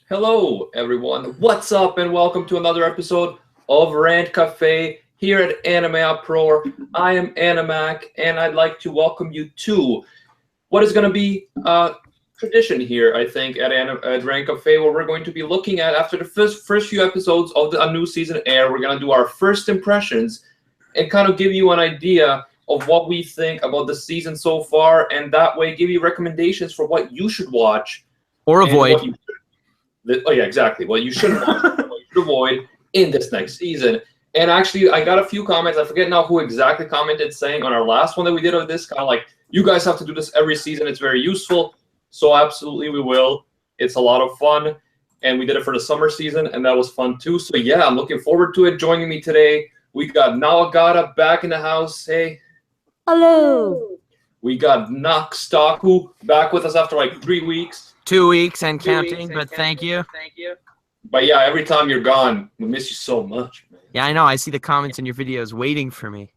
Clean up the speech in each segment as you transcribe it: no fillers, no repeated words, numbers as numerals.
Hello, everyone. What's up, and welcome to another episode of Rant Café here at AnimeUproar. I am Animac, and I'd like to welcome you to what is going to be a tradition here, I think, at Rant Café, where we're going to be looking at, after the first few episodes of a new season air, we're going to do our first impressions and kind of give you an idea of what we think about the season so far, and that way give you recommendations for what you should watch or avoid. Oh yeah, exactly. What you should avoid in this next season. And actually, I got a few comments. I forget now who exactly commented, saying on our last one that we did of this, kind of like, you guys have to do this every season. It's very useful. So absolutely, we will. It's a lot of fun, and we did it for the summer season, and that was fun too. So yeah, I'm looking forward to it. Joining me today, we got Nawagata back in the house. Hey. Hello. We got Nakstaku back with us after like 3 weeks. 2 weeks and counting, but thank you. But yeah, every time you're gone, we miss you so much, man. Yeah, I know. I see the comments in your videos waiting for me.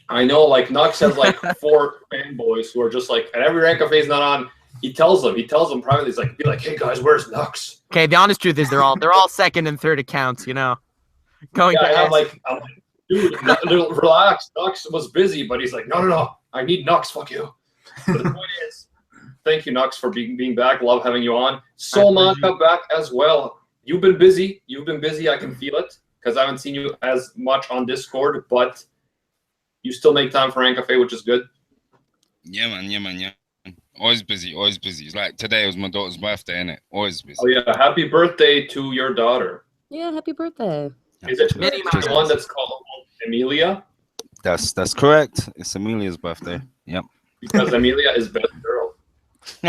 I know, like, Nux has like 4 fanboys who are just like, and every Rant Cafe is not on, he tells them privately, he's like, be like, hey guys, where's Nux? Okay, the honest truth is they're all second and third accounts, you know. Going yeah, I'm like, dude, relax. Nux was busy, but he's like, no, I need Nux, fuck you. But the point is, thank you, Nux, for being back. Love having you on. Solmaka back as well. You've been busy. I can feel it because I haven't seen you as much on Discord, but you still make time for Rant Cafe, which is good. Yeah, man. Always busy. It's like today was my daughter's birthday, innit? Always busy. Oh yeah, happy birthday to your daughter. Yeah, happy birthday. Is it the one that's called Amelia? That's correct. It's Amelia's birthday. Yep. Because Amelia is best girl.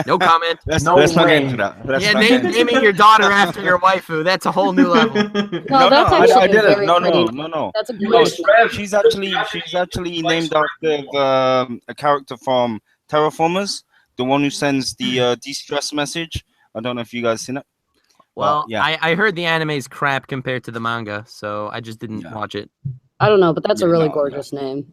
No comment. Let's not get into that. Naming your daughter after your waifu, that's a whole new level. No, that's actually I didn't. very No. That's a No, great. she's actually named after a character from Terraformers, the one who sends the de-stress message. I don't know if you guys seen it. Well, yeah. I heard the anime's crap compared to the manga, so I just didn't watch it. I don't know, but that's a really gorgeous name.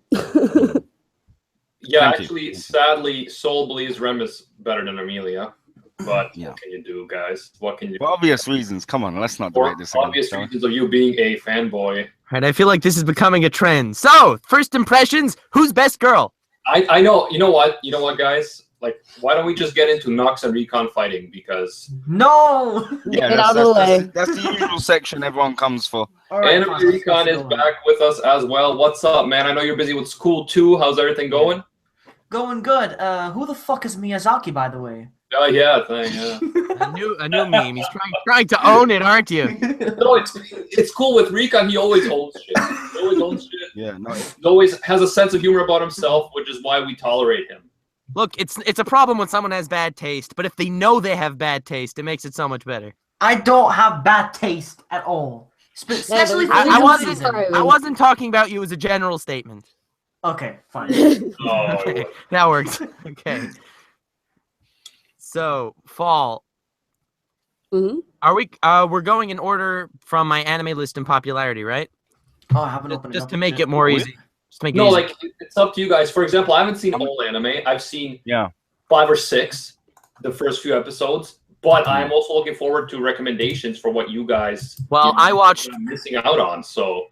Yeah, Thank actually, sadly, Soul believes Rem is better than Amelia. But what can you do, guys? What can you do? For obvious reasons. Come on, let's not For debate this again. obvious reasons of you being a fanboy. Right, I feel like this is becoming a trend. So, first impressions, who's best girl? I know. You know what, guys? Like, why don't we just get into Nox and Recon fighting? Because no. Yeah, Get out of the way. That's the usual section everyone comes for. and Recon is back with us as well. What's up, man? I know you're busy with school too. How's everything going? Going good. Who the fuck is Miyazaki, by the way? Oh yeah, thing. Yeah. a new meme. He's trying to own it, aren't you? No, it's cool with Recon. He always owns shit. Yeah, no. He always has a sense of humor about himself, which is why we tolerate him. Look, it's a problem when someone has bad taste, but if they know they have bad taste, it makes it so much better. I don't have bad taste at all. Especially for I wasn't talking about you as a general statement. Okay, fine. Okay, that works. Okay. So, fall. Mm-hmm. Are we? We're going in order from my anime list in popularity, right? Oh, I haven't opened it just up to make yet. it more easy. Just make it No, easy. like, it's up to you guys. For example, I haven't seen all anime. I've seen 5 or 6, the first few episodes. But I'm also looking forward to recommendations for what you guys I watched missing out on. So,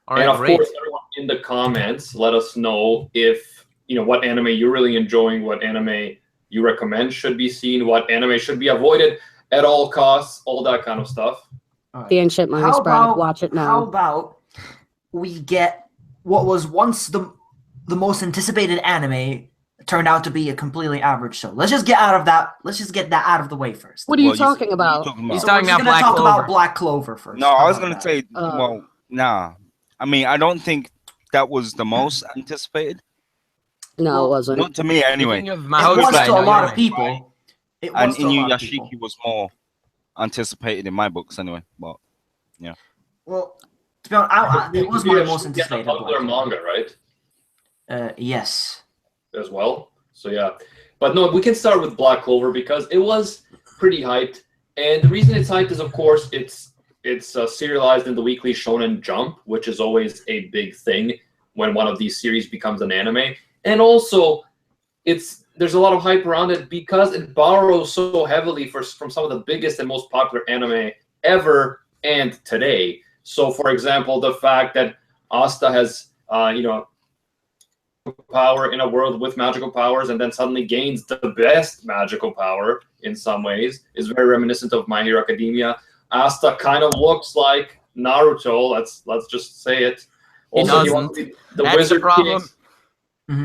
all right, and of great. course, everyone in the comments, let us know if what anime you're really enjoying, what anime you recommend should be seen, what anime should be avoided at all costs, all that kind of stuff. Right. The ancient money spread. Watch it now. How about we get what was once the most anticipated anime turned out to be a completely average show. Let's just get out of that. Let's just get that out of the way first. What are you talking about? He's talking about Black Clover. About Black Clover first. No, I was gonna say, nah. I mean, I don't think that was the most anticipated. No, it wasn't. Not to me, anyway. It was to a lot of people. And Inuyashiki was more anticipated in my books, anyway. But yeah. Well, to be honest, it was my most anticipated. Popular manga, right? Yes. As well. So yeah, but no, we can start with Black Clover because it was pretty hyped, and the reason it's hyped is, of course, it's serialized in the Weekly Shonen Jump, which is always a big thing when one of these series becomes an anime, and also it's there's a lot of hype around it because it borrows so heavily from some of the biggest and most popular anime ever and today. So, for example, the fact that Asta has, power in a world with magical powers and then suddenly gains the best magical power in some ways is very reminiscent of My Hero Academia. Asta kind of looks like Naruto. Let's just say it. Also, he wants to be the Wizard King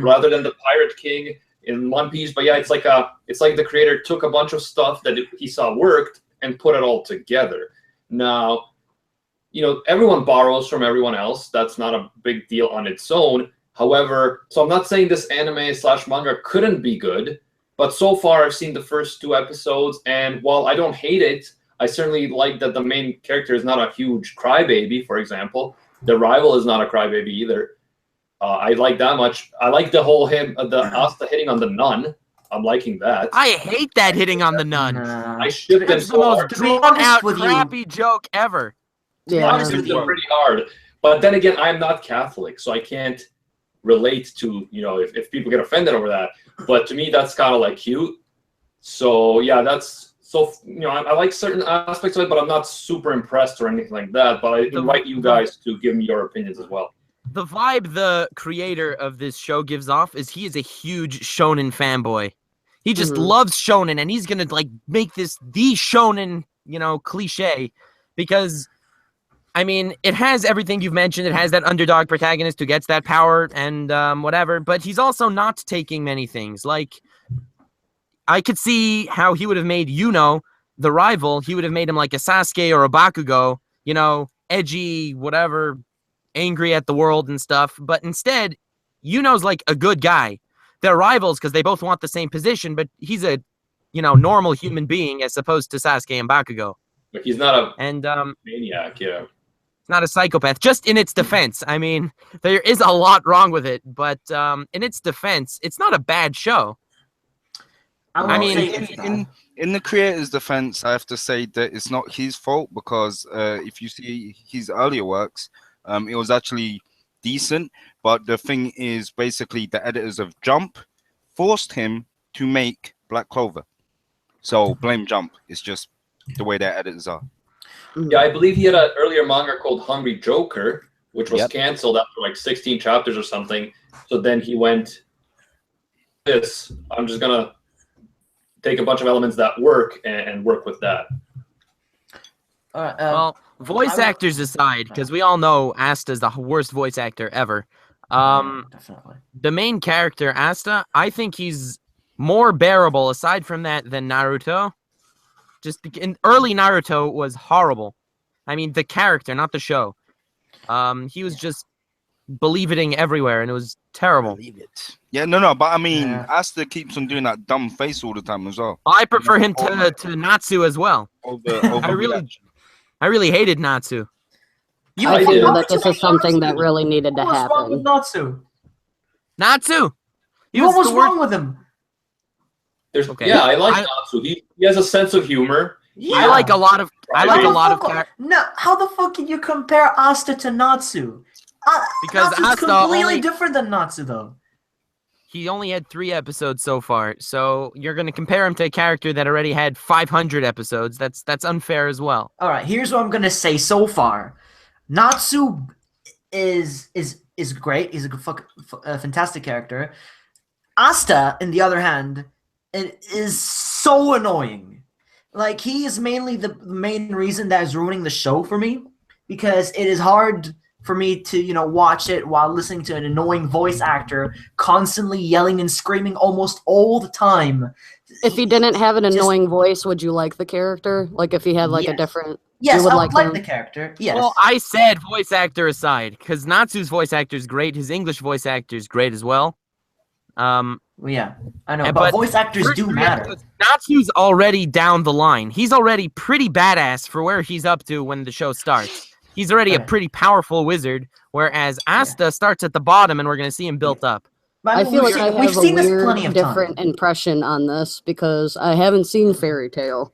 rather than the Pirate King in One Piece. But yeah, it's like the creator took a bunch of stuff that he saw worked and put it all together. Now, everyone borrows from everyone else. That's not a big deal on its own. However, so I'm not saying this anime/manga couldn't be good, but so far I've seen the first 2 episodes, and while I don't hate it, I certainly like that the main character is not a huge crybaby, for example. The rival is not a crybaby either. I like that much. I like the whole the Asta hitting on the nun. I'm liking that. I hate that hitting on the nun. I shipped them It's the so most hard. drawn-out, crappy joke ever. Yeah. Honestly, it's pretty hard. But then again, I'm not Catholic, so I can't relate to, if people get offended over that. But to me, that's kind of like cute. So yeah, that's so, I like certain aspects of it, but I'm not super impressed or anything like that. But I invite you guys to give me your opinions as well. The vibe the creator of this show gives off is he is a huge shonen fanboy. He just loves shonen, and he's gonna make this the shonen, cliche, because I mean, it has everything you've mentioned. It has that underdog protagonist who gets that power and whatever, but he's also not taking many things. Like, I could see how he would have made Yuno, the rival, he would have made him like a Sasuke or a Bakugo, edgy, whatever, angry at the world and stuff. But instead, Yuno's like a good guy. They're rivals because they both want the same position, but he's a, normal human being as opposed to Sasuke and Bakugo. But he's not a And maniac, yeah. not a psychopath, just in its defense. I mean, there is a lot wrong with it, but in its defense, it's not a bad show. I mean, in the creator's defense, I have to say that it's not his fault because if you see his earlier works, it was actually decent. But the thing is, basically, the editors of Jump forced him to make Black Clover. So blame Jump. It's just the way their editors are. Yeah, I believe he had an earlier manga called Hungry Joker, which was canceled after like 16 chapters or something. So then he went, I'm just going to take a bunch of elements that work and work with that. Well, voice actors aside, because we all know Asta's the worst voice actor ever. Definitely. The main character, Asta, I think he's more bearable aside from that than Naruto. In early Naruto was horrible. I mean, the character, not the show. He was just believing everywhere, and it was terrible. Yeah, no, but I mean, Asta keeps on doing that dumb face all the time as well. I prefer him to Natsu as well. I really hated Natsu. I feel that this is something that really needed to happen. What's wrong with Natsu? Natsu! What was wrong with him? Yeah, I like Natsu. He has a sense of humor. Yeah. I like a lot of characters. No, how the fuck can you compare Asta to Natsu? Because Natsu's Asta completely different than Natsu, though. He only had 3 episodes so far, so you're going to compare him to a character that already had 500 episodes. That's unfair as well. All right, here's what I'm going to say so far. Natsu is great. He's a fantastic character. Asta, on the other hand, it is so annoying. Like, he is mainly the main reason that is ruining the show for me, because it is hard for me to, watch it while listening to an annoying voice actor constantly yelling and screaming almost all the time. If he didn't have an annoying voice, would you like the character? Like, if he had, like, a different... Yes, I would like the character. Yes. Well, I said voice actor aside, because Natsu's voice actor is great. His English voice actor is great as well. Well, yeah, I know, but voice actors do matter. Natsu's already down the line. He's already pretty badass for where he's up to when the show starts. He's already a pretty powerful wizard, whereas Asta starts at the bottom, and we're going to see him built up. I feel like I have a weird, different impression on this because I haven't seen Fairy Tail.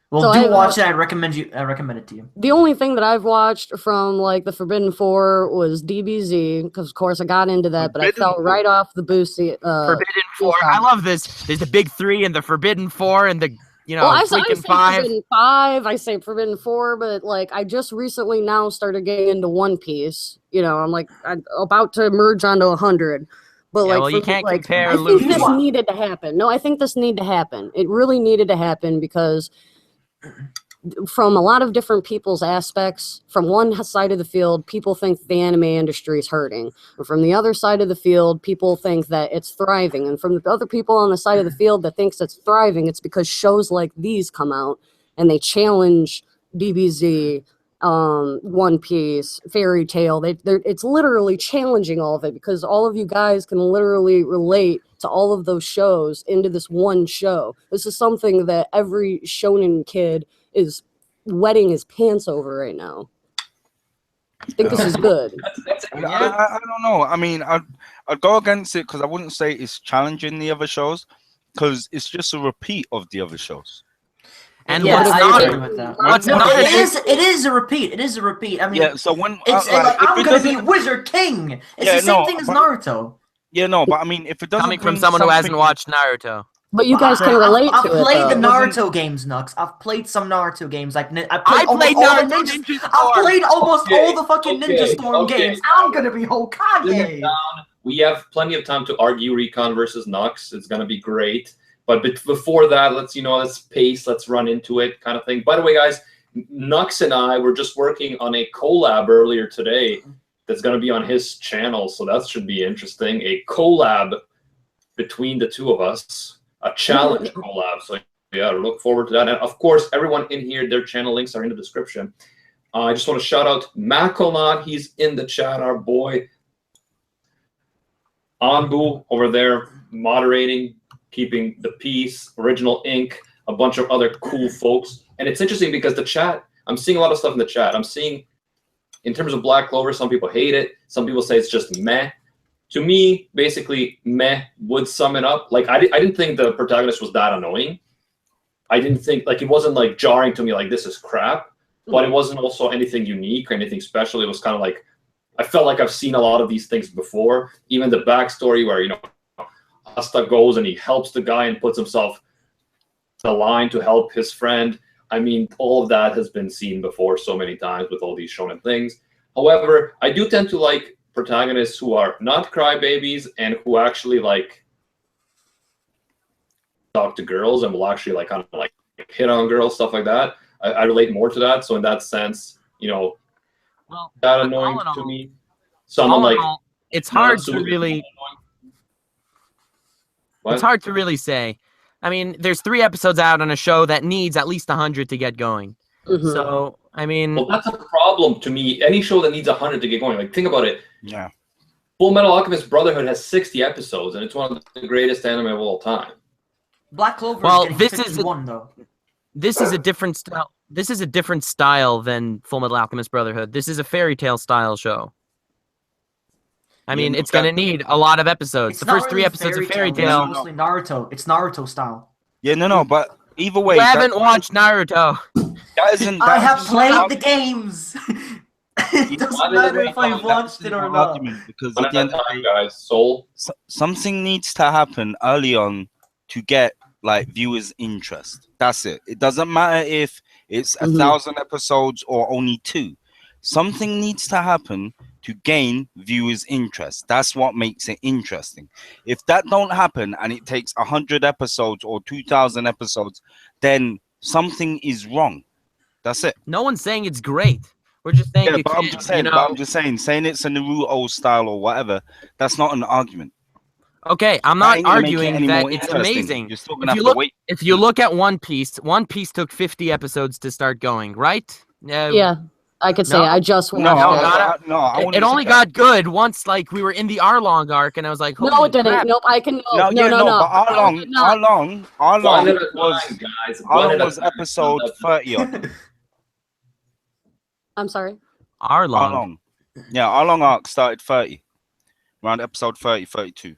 Well, So do I've watch it. I recommend it to you. The only thing that I've watched from like the Forbidden Four was DBZ, because of course I got into that, but I Forbidden fell right off the boosty. Forbidden Four. I love this. There's the big three and the Forbidden Four and the Well, I say freaking five. Forbidden 5, I say Forbidden 4, but like I just recently now started getting into One Piece. I'm like I'm about to merge onto 100. But Yeah, like, well, you can't compare I think this Luffy. needed to happen. No, I think this needed to happen. It really needed to happen because from a lot of different people's aspects, from one side of the field, people think the anime industry is hurting. And from the other side of the field, people think that it's thriving. And from the other people on the side of the field that thinks it's thriving, it's because shows like these come out and they challenge DBZ, One Piece, Fairy Tail. It's literally challenging all of it because all of you guys can literally relate to all of those shows into this one show. This is something that every shonen kid is wetting his pants over right now. I think this is good. I don't know. I mean, I'd go against it because I wouldn't say it's challenging the other shows because it's just a repeat of the other shows. And Yes, what's I not, agree with that. what's No, not it is a repeat. It is a repeat. I mean, Yeah, so when it's like, like if I'm it gonna be doesn't- Wizard King. It's Yeah, the same no, thing as but- Naruto. Yeah, no, but I mean, if it doesn't coming from bring someone who hasn't something- watched Naruto. But you guys can relate I've to it, played the though. Naruto games, Nux. I've played some Naruto games. Like I I played played almost all the Naruto ninjas. Ninja I've Storm. played almost Okay, all the fucking Ninja Storm okay. games. I'm gonna be Simmer Hokage. down. We have plenty of time to argue Recon versus Nux. It's gonna be great. But before that, let's pace, let's run into it, kind of thing. By the way, guys, Nux and I were just working on a collab earlier today that's gonna be on his channel, so that should be interesting. A collab between the two of us. A challenge collab. So yeah, look forward to that. And of course, everyone in here, their channel links are in the description. I just want to shout out Macolnot. He's in the chat, our boy. Anbu over there moderating, keeping the peace, Original Ink, a bunch of other cool folks. And it's interesting because the chat, I'm seeing a lot of stuff in the chat. I'm seeing, in terms of Black Clover, some people hate it. Some people say it's just meh. To me, basically, meh would sum it up. Like, I didn't think the protagonist was that annoying. I didn't think, like, it wasn't, like, jarring to me, like, this is crap. But it wasn't also anything unique or anything special. It was kind of like, I felt like I've seen a lot of these things before. Even the backstory where, Asta goes and he helps the guy and puts himself the line to help his friend. I mean, all of that has been seen before so many times with all these shonen things. However, I do tend to like protagonists who are not crybabies and who actually like talk to girls and will actually like kind of like hit on girls, stuff like that. I relate more to that. So in that sense, Well, that annoying all in to all- me. Someone all in like all, it's hard to Natsume is really. What? It's hard to really say. I mean, there's 3 episodes out on a show that needs at least 100 to get going. Mhm. So, I mean, Well, that's a problem to me. Any show that needs 100 to get going, like think about it. Yeah. Full Metal Alchemist Brotherhood has 60 episodes, and it's one of the greatest anime of all time. Black Clover Well, is getting this is 51 though. this is a different style. This is a different style than Full Metal Alchemist Brotherhood. This is a fairy tale style show. I mean, Yeah, it's going to need a lot of episodes. It's The not first 3 really episodes of Fairy It's Tale. mostly Naruto. It's Naruto style. Yeah, no, but either way, You haven't watched Naruto. that isn't. I that have isn't played an the games. It doesn't Why did matter it if I've make watched it or not. argument because One at at the a end of the time, day, guys. Soul. something needs to happen early on to get like viewers' interest. That's it. It doesn't matter if it's 1,000 episodes or only 2. Something needs to happen to gain viewers' interest. That's what makes it interesting. If that don't happen and it takes 100 episodes or 2,000 episodes, then something is wrong. That's it. No one's saying it's great. We're just saying Yeah, it but I'm can't, just saying. But I'm just saying it's a Naruto style or whatever. That's not an argument. Okay, I'm That not ain't gonna make it arguing any that more it's interesting. amazing. You're still gonna If have you to look, wait. if you look at One Piece took 50 episodes to start going, right? Yeah, I could say No. I just watched No, it. I It wouldn't only say that. got good once, like we were in the Arlong arc, and I was like, No, holy it didn't. crap. Nope, I can. No, No, yeah, no, no, no. but how No, it long? did not. One Long at a was time, guys. how One long at a was time. episode 30 odd? I'm sorry. How Arlong. long? Yeah, our long arc started 30. Around episode 30, 32.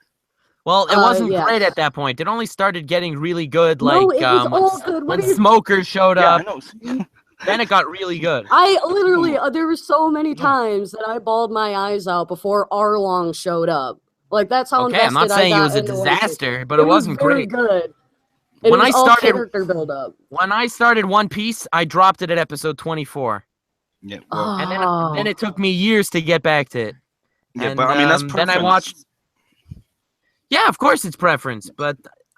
Well, it wasn't yeah. great at that point. It only started getting really good, No, like it was all good. when What are you? Smokers showed Yeah, I up. know. Then it got really good. I literally, there were so many No. times that I bawled my eyes out before Arlong showed up. Like that's how Okay, I'm not invested I saying it got was a into One Piece. disaster, but it was wasn't very great. good. It When was I all started, character build up. when I started One Piece, I dropped it at episode 24, Yeah, well, and Oh. then it took me years to get back to it. yeah, And, but I mean that's then I preference. watched. Yeah, of course it's preference, but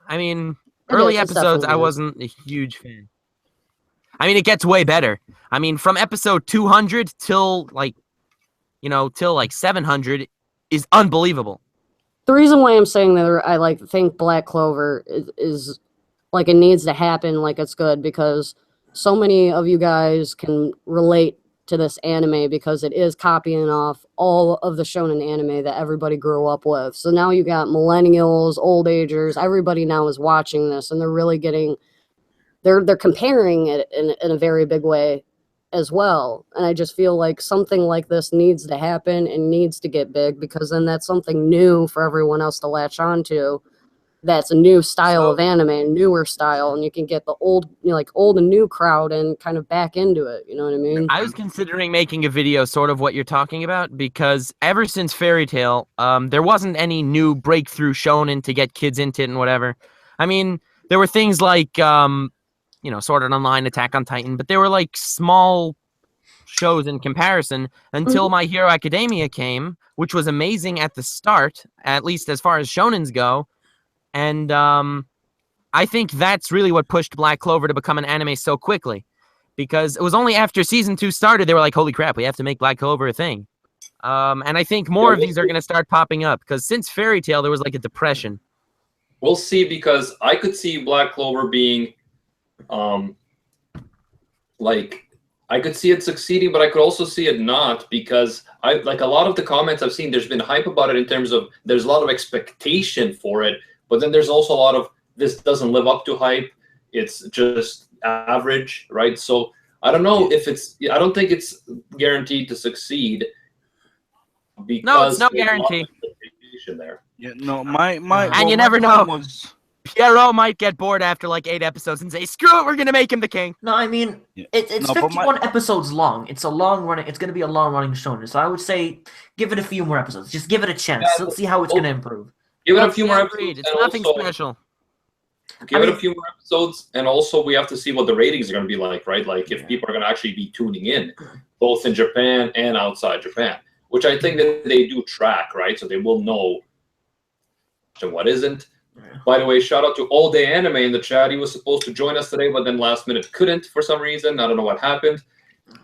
I mean, It early is, it's episodes I definitely is. wasn't a huge fan. I mean, it gets way better. I mean, from episode 200 till like 700 is unbelievable. The reason why I'm saying that I think Black Clover is like it needs to happen, like it's good because so many of you guys can relate to this anime because it is copying off all of the shonen anime that everybody grew up with. So now you got millennials, old agers, everybody now is watching this and they're really getting they're comparing it in a very big way as well. And I just feel like something like this needs to happen and needs to get big because then that's something new for everyone else to latch on to. That's a new style of anime, a newer style, and you can get the old, old and new crowd and kind of back into it. You know what I mean? I was considering making a video sort of what you're talking about because ever since Fairy Tail, there wasn't any new breakthrough shonen to get kids into it and whatever. I mean, there were things like, Sword Art Online, Attack on Titan, but they were like small shows in comparison until My Hero Academia came, which was amazing at the start, at least as far as shonens go. And I think that's really what pushed Black Clover to become an anime so quickly. Because it was only after season 2 started, they were like, holy crap, we have to make Black Clover a thing. And I think more of these are going to start popping up. Because since Fairy Tail, there was like a depression. We'll see, because I could see Black Clover being, I could see it succeeding, but I could also see it not, because a lot of the comments I've seen, there's been hype about it in terms of there's a lot of expectation for it, but then there's also a lot of this doesn't live up to hype. It's just average, right? So I don't know if I don't think it's guaranteed to succeed. Because no, it's no guarantee. There. Yeah, no, my and you never know. Pierrot might get bored after like 8 episodes and say, screw it, we're going to make him the king. No, I mean, it's 51 episodes long. It's a long running, it's going to be a long running shonen. So I would say give it a few more episodes. Just give it a chance. Let's see how it's going to improve. Give it a few more episodes. It's nothing special. Give it a few more episodes, and also we have to see what the ratings are going to be like, right? Like if people are going to actually be tuning in, both in Japan and outside Japan, which I think that they do track, right? So they will know what isn't. By the way, shout out to All Day Anime in the chat. He was supposed to join us today, but then last minute couldn't for some reason. I don't know what happened.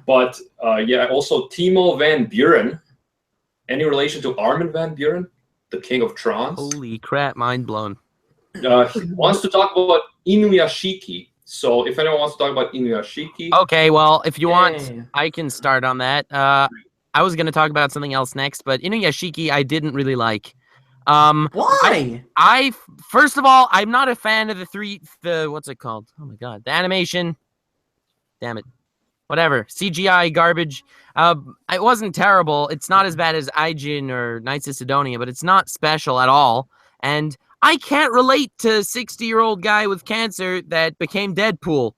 But also Timo Van Buren. Any relation to Armin Van Buren, the king of trance? Holy crap, mind blown. He wants to talk about Inuyashiki. So if anyone wants to talk about Inuyashiki. Okay, well, if you want, I can start on that. I was going to talk about something else next, but Inuyashiki I didn't really like. Why? I first of all, I'm not a fan of the what's it called? Oh my god, the animation. Damn it. Whatever. CGI garbage. It wasn't terrible. It's not as bad as Aijin or Knights of Sidonia, but it's not special at all. And I can't relate to a 60-year-old guy with cancer that became Deadpool.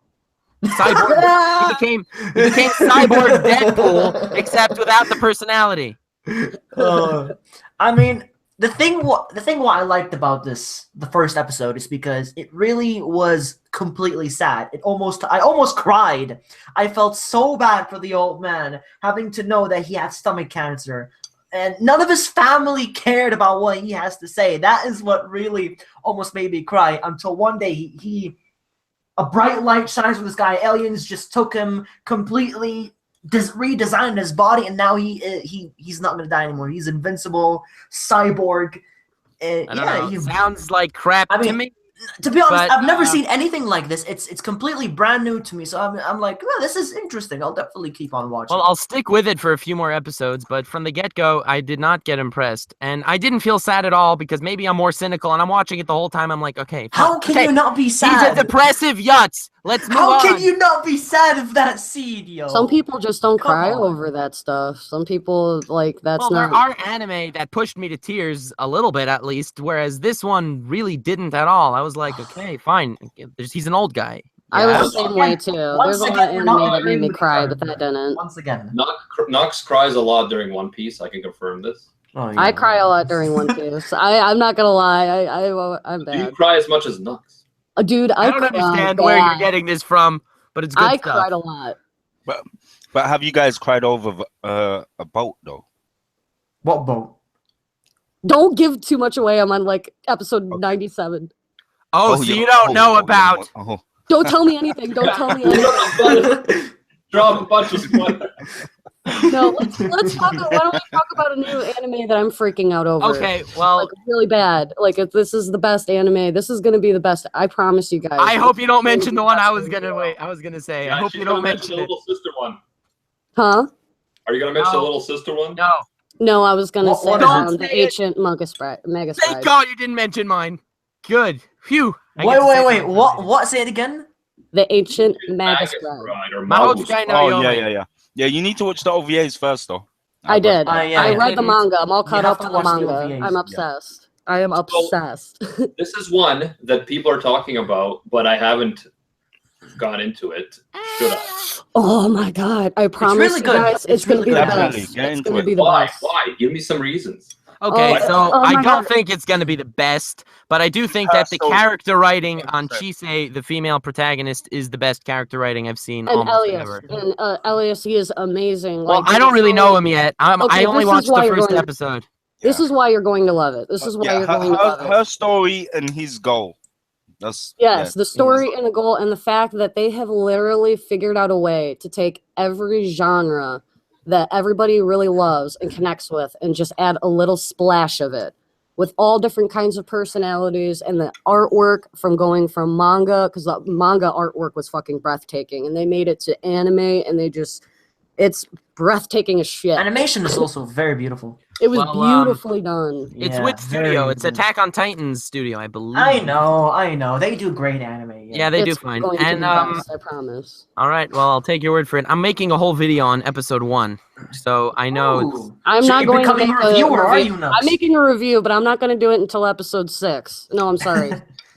Cyborg. he became Cyborg Deadpool, except without the personality. I mean, the thing what I liked about the first episode is because it really was completely sad. I almost cried. I felt so bad for the old man having to know that he had stomach cancer. And none of his family cared about what he has to say. That is what really almost made me cry until one day a bright light shines from the sky. Aliens just took him completely, redesigned his body, and now he's not gonna die anymore. He's invincible, cyborg. I don't know. Sounds like crap to me. To be honest, I've never seen anything like this. It's completely brand new to me. So I'm like, well, this is interesting. I'll definitely keep on watching. Well, I'll stick with it for a few more episodes, but from the get-go, I did not get impressed. And I didn't feel sad at all because maybe I'm more cynical and I'm watching it the whole time. I'm like, okay. How can you not be sad? He's a depressive yutz. let's move How on. can you not be sad of that scene, yo? Some people just don't Come cry on. over that stuff. Some people that's Well, not. there are anime that pushed me to tears a little bit, at least, whereas this one really didn't at all. I was like, okay, fine. He's an old guy. I was Yeah. the same way too. There's a lot of again, we're not anime that made agreeing me with each cry, other. but that didn't. Once again. Nox cries a lot during One Piece. I can confirm this. Oh, yeah. I cry a lot during One Piece. I'm not gonna lie. I'm Do you bad. cry as much as Nox? Dude, I don't understand where you're getting this from, but it's good I stuff. cried a lot. But have you guys cried over a boat though? What boat? Don't give too much away. I'm on like episode 97. Oh, so you don't know about... Don't tell me anything. Don't tell me anything. Drop a bunch of spoilers. No, let's talk. Why don't we talk about a new anime that I'm freaking out over? Okay, well, Like really bad. Like if this is the best anime. This is gonna be the best. I promise you guys. I hope you don't It's gonna mention be the one best I was anime. gonna say. Yeah, I hope she's you gonna don't mention the it. little sister one. Huh? Are you gonna mention No. the little sister one? No. No, I was gonna What- say what is it? the ancient mega sprite. Thank Sprite. God you didn't mention mine. Good. Phew. I get Wait, to say wait. something. What? Say it again. The ancient mega Magus sprite. Bride or Mahou Magus. Sky no Oh Yome. yeah. Yeah, you need to watch the OVAs first though. I did. yeah, I yeah. read the manga. I'm all You caught have up to on the watch the manga. OVAs. I'm Yeah. obsessed. I am obsessed. This is one that people are talking about, but I haven't gone into it. Should I? Oh my god! I promise really you good. guys, It's it's gonna really be the good. Definitely, best. get It's into gonna it. be the Why? best. Why? Give me some reasons. Okay, Oh, so oh I my don't God. think it's going to be the best, but I do think that the So- character writing on 100%. Chisei, the female protagonist, is the best character writing I've seen And almost Elias, ever. and Elias, he is amazing. Well, Like, I don't really so- know him yet. I Okay, only this is watched the why you're first going to- episode. This is why you're going to love it. This is why you're going to love it. her story and his goal. That's Yes, the story and the goal, and the fact that they have literally figured out a way to take every genre that everybody really loves and connects with and just add a little splash of it with all different kinds of personalities and the artwork from going from manga, because the manga artwork was fucking breathtaking, and they made it to anime, and it's breathtaking as shit. Animation is also very beautiful. It was Well, beautifully done. It's Yeah, which studio? very It's good. Attack on Titan's studio, I believe. I know. They do great anime. Yeah, they do It's fine. going to be And the best, I promise. all right, well, I'll take your word for it. I'm making a whole video on episode 1, so I know it's... Ooh. I'm So not you're going to becoming make a reviewer, a are review. you, Nux? I'm making a review, but I'm not going to do it until episode 6. No, I'm sorry.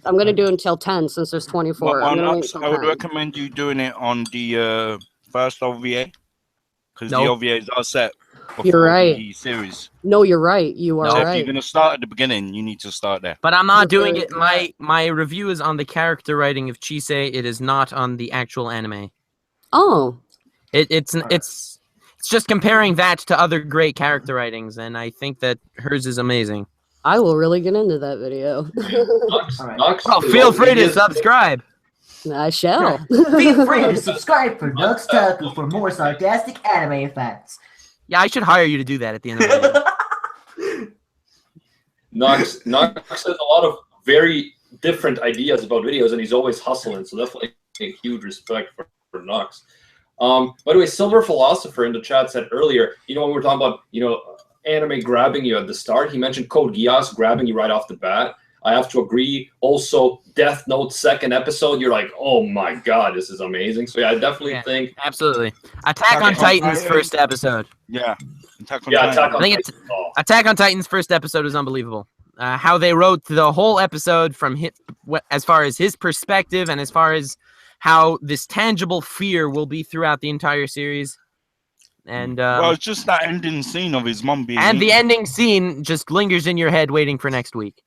I'm going to do it until 10 since there's 24. I'm gonna wait till I would 10. recommend you doing it on the first OVA because Nope. the OVAs are set before You're right. the series. No, you're right. You are No, So if right. you're gonna start at the beginning, you need to start there. But I'm not You're doing very it. My review is on the character writing of Chisei. It is not on the actual anime. Oh, It's just comparing that to other great character writings, and I think that hers is amazing. I will really get into that video. Nux, All right. Nux Oh, is feel all free to media- subscribe. I shall. Feel free to subscribe for Nux Taku for more sarcastic anime facts. Yeah, I should hire you to do that at the end of the video. Nux has a lot of very different ideas about videos, and he's always hustling. So definitely a huge respect for Nux. By the way, Silver Philosopher in the chat said earlier, when we were talking about anime grabbing you at the start, he mentioned Code Geass grabbing you right off the bat. I have to agree. Also, Death Note second episode, you're like, oh my god, this is amazing. So yeah, I definitely Yeah. think Absolutely. Attack on Titan's first episode. Yeah. Attack on Attack Titan. on I think Titan. Oh. Attack on Titan's first episode is unbelievable. How they wrote the whole episode from as far as his perspective and as far as how this tangible fear will be throughout the entire series. And Well, it's just that ending scene of his mom being and the eaten. ending scene just lingers in your head waiting for next week.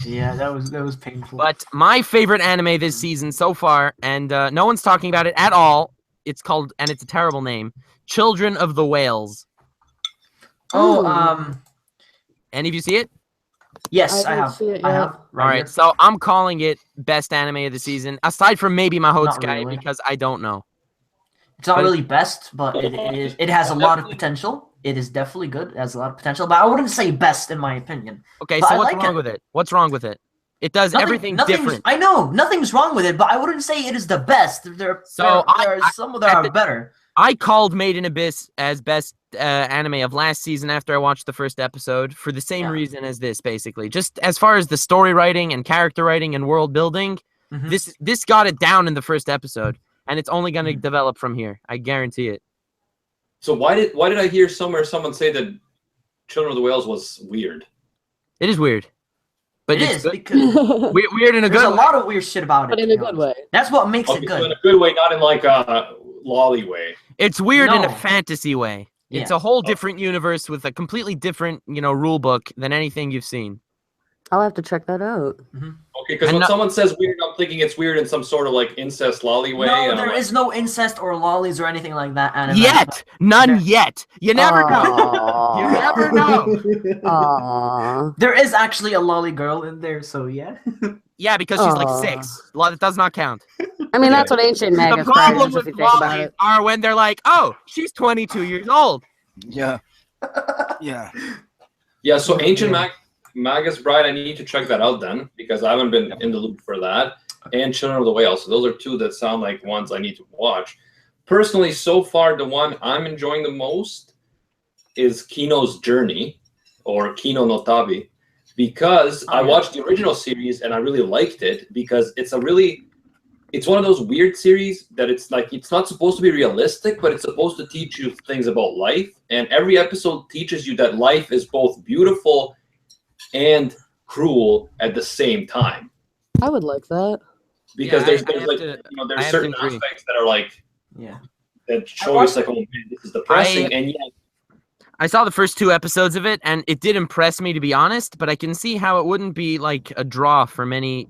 Yeah, that was painful. But my favorite anime this season so far, and no one's talking about it at all, it's called, and it's a terrible name, Children of the Whales. oh, Any of you see it? yes, I didn't have. see it I yet. have. All right, here. so I'm calling it best anime of the season, aside from maybe Mahou Not Sky, really. because I don't know. It's not but- really best, but it has a lot of potential. It is definitely good. It has a lot of potential, but I wouldn't say best in my opinion. Okay, But so I what's like wrong it. with it? What's wrong with it? It does everything different. I know nothing's wrong with it, but I wouldn't say it is the best. There So are some that at are the- better. I called Made in Abyss as best anime of last season after I watched the first episode for the same Yeah. reason as this, basically. Just as far as the story writing and character writing and world building, This got it down in the first episode, and it's only going to develop from here. I guarantee it. So why did I hear somewhere someone say that Children of the Whales was weird? It is weird, but It it's is because weird in a there's good a lot of weird shit about it. But in to a be good honest. way. That's what makes it Okay, so good. in a good way, not in like a lolly way. It's weird in a No. fantasy way. It's Yeah. a whole different universe with a completely different, rule book than anything you've seen. I'll have to check that out. Okay, because And when no- someone says weird, I'm thinking it's weird in some sort of like incest lolly way. No, and I'm there like, is no incest or lollies or anything like that. Anime. Yet, none yet. You never know. You Aww. never know. Aww. There is actually a lolly girl in there, so yeah. Yeah, because she's like Aw. 6. That does not count. I mean, that's what ancient The Magus problem pride is, if with you think about lollies it. are when they're like, "Oh, she's 22 years old." Yeah. Yeah. yeah. So Ancient Magus Bride, I need to check that out then because I haven't been in the loop for that. And Children of the Whale. So those are two that sound like ones I need to watch. Personally, so far, the one I'm enjoying the most is Kino's Journey, or Kino no Tabi, because I watched the original series and I really liked it because it's one of those weird series that it's not supposed to be realistic, but it's supposed to teach you things about life. And every episode teaches you that life is both beautiful and cruel at the same time. I would like that. Because Yeah, there's I have like to- I there's have certain to agree. aspects that are like Yeah. that show us like, oh man, this is depressing, and yet I saw the first 2 episodes of it, and it did impress me, to be honest. But I can see how it wouldn't be like a draw for many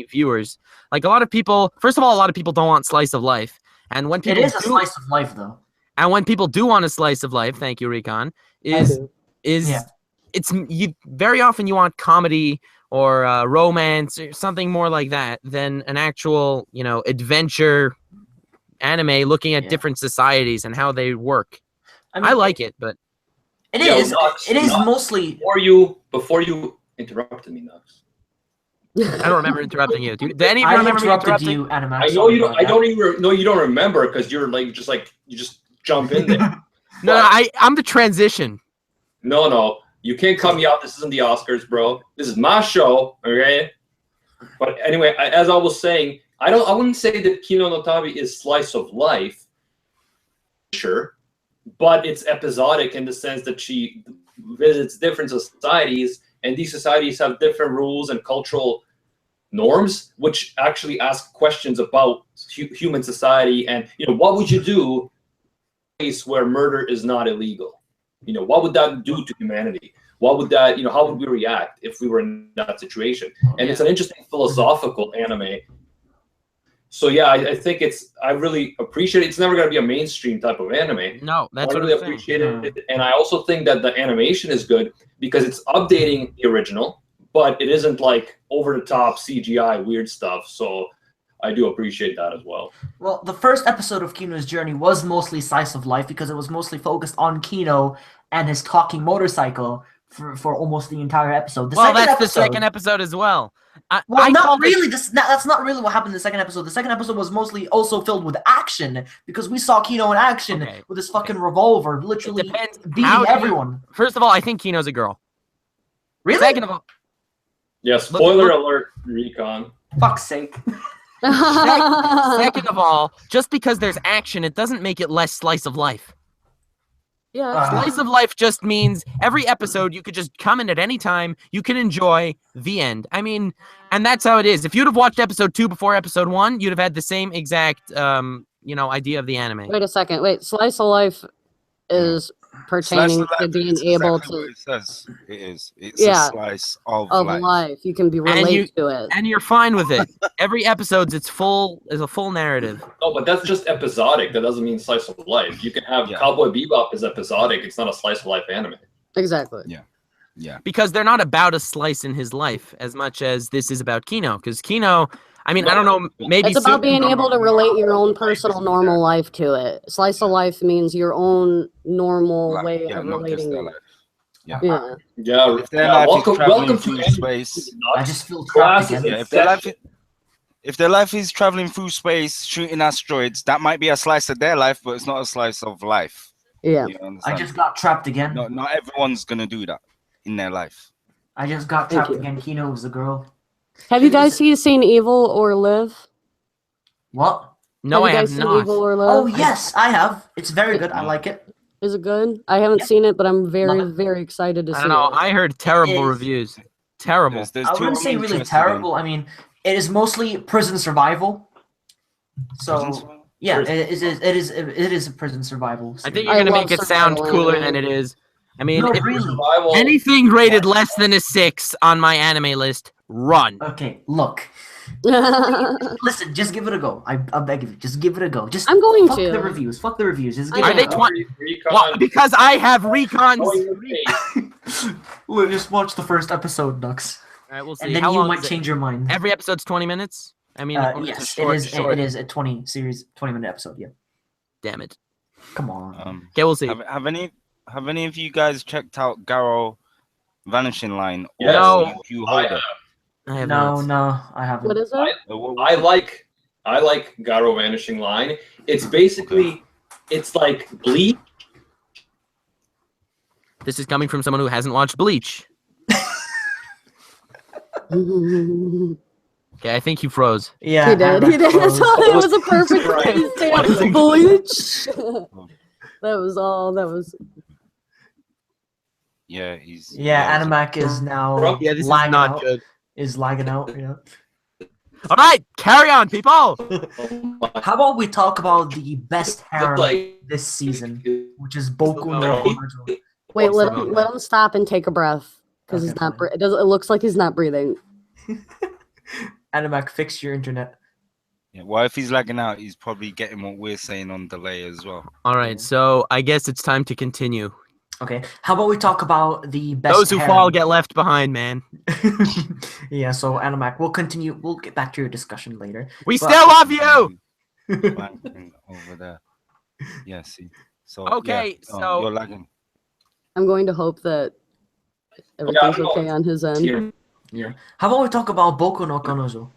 viewers. Like a lot of people. First of all, a lot of people don't want slice of life, and when It people is a slice of life, though. and when people do want a slice of life, thank you, Recon, is Yeah. it's you very often you want comedy or romance or something more like that than an actual adventure anime looking at different societies and how they work. mean, I like it, but It Yo, is. Nux, It is Nux. mostly. before you interrupted me, Nux. I don't remember interrupting you. Do any of I you remember me interrupted interrupting? you, Anime. I know you don't. I don't even know you don't remember because you're like you just jump in there. No, I'm the transition. No, you can't cut me out. This isn't the Oscars, bro. This is my show, okay? But anyway, as I was saying, I wouldn't say that Kino no Tabi is slice of life, sure, but it's episodic in the sense that she visits different societies, and these societies have different rules and cultural norms, which actually ask questions about human society and what would you do in a place where murder is not illegal? What would that do to humanity? What would that, how would we react if we were in that situation? And it's an interesting philosophical anime. So yeah, I think I really appreciate it. It's never going to be a mainstream type of anime. No, that's I what really I'm saying. appreciate it. And I also think that the animation is good because it's updating the original, but it isn't like over the top CGI weird stuff. So I do appreciate that as well. Well, the first episode of Kino's journey was mostly slice of life because it was mostly focused on Kino and his talking motorcycle for almost the entire episode. The second episode as well. Not really. That's not really what happened in the second episode. The second episode was mostly also filled with action because we saw Kino in action with his fucking revolver, literally beating everyone. First of all, I think Kino's a girl. Really? Second of all, yeah. Spoiler alert, Recon. Fuck's sake. second of all, just because there's action, it doesn't make it less slice of life. Yeah. Slice of life just means every episode you could just come in at any time, you can enjoy the end. I mean, and that's how it is. If you'd have watched episode 2 before episode 1, you'd have had the same exact idea of the anime. Wait a second. Wait, slice of life is pertaining to being able to. What it says. It is. It's Yeah. a slice of life. You can be related to it. And you're fine with it. Every episode is a full narrative. No, but that's just episodic. That doesn't mean slice of life. You can have Cowboy Bebop is episodic. It's not a slice of life anime. Exactly. Yeah. Because they're not about a slice in his life as much as this is about Kino. Because Kino, I mean, I don't know, maybe It's about being able to relate your own personal normal life to it. Slice of life means your own normal way of relating to it. Yeah. Yeah. If their life is traveling through Anime space, I just feel trapped Classes. again. if their life is traveling through space, shooting asteroids, that might be a slice of their life, but it's not a slice of life. Yeah. You I understand? just got trapped again. Not everyone's gonna do that in their life. I just got trapped again. Kino was a girl. Have you guys seen Evil or Live? What? No, I you have guys seen not. Evil or Live? Oh yes, I have. It's very good. I like it. Is it good? I haven't Yeah. seen it, but I'm very, Love it. very excited to see I don't know. it. I heard terrible is. reviews. Terrible. There's I two wouldn't I'm say really interested in. terrible. I mean, it is mostly prison survival. Prison So survival? yeah, it is a prison survival. I think series. you're gonna love make it sound survival cooler anime. than it is. I mean, No, if really. Survival. anything rated less than a 6 on my anime list, run. Okay, look. Listen, just give it a go. I beg of you, just give it a go. Just I'm going fuck to. the reviews. Fuck the reviews. Just I give Are it they a go. Recon. Well, because I have recons. Knowing your face. We'll just watch the first episode, Nux, All right, we'll see. and then How you long might is it? change your mind. Every episode's 20 minutes. I mean, or it's a Yes, short, it is. short. It is a 20-minute episode. Yeah, Damn it. come on. Okay, we'll see. Have any of you guys checked out Garo Vanishing Line? Yes. No. You I hold have. it. I have No, not. no, I haven't. What is it? I like Garo Vanishing Line. It's basically it's like Bleach. This is coming from someone who hasn't watched Bleach. Okay, I think he froze. Yeah, He did. He did. froze. It was a perfect Right. timestamp. Bleach. That was all. That was. Yeah, he's. Yeah, he's- Animac is now Yeah, this is lagging not out. good. Is lagging out. Yeah. All right, carry on, people. How about we talk about the best harem Like this season, which is Boku no No. Hanajo. Wait, What's let the him, vote? let him stop and take a breath because Okay, he's not. fine. It does. It looks like he's not breathing. Animac, fix your internet. Yeah, well, if he's lagging out, he's probably getting what we're saying on delay as well. All right, so I guess it's time to continue. Okay. How about we talk about the best Those who harem? fall get left behind, man. Yeah, so Animac, we'll continue. We'll get back to your discussion later. We But- still love you. Lagging over there. Yeah, see. So Okay, yeah, so- you're lagging. I'm going to hope that everything's I'm okay on his end. here. Yeah. How about we talk about Boku no Kanojo?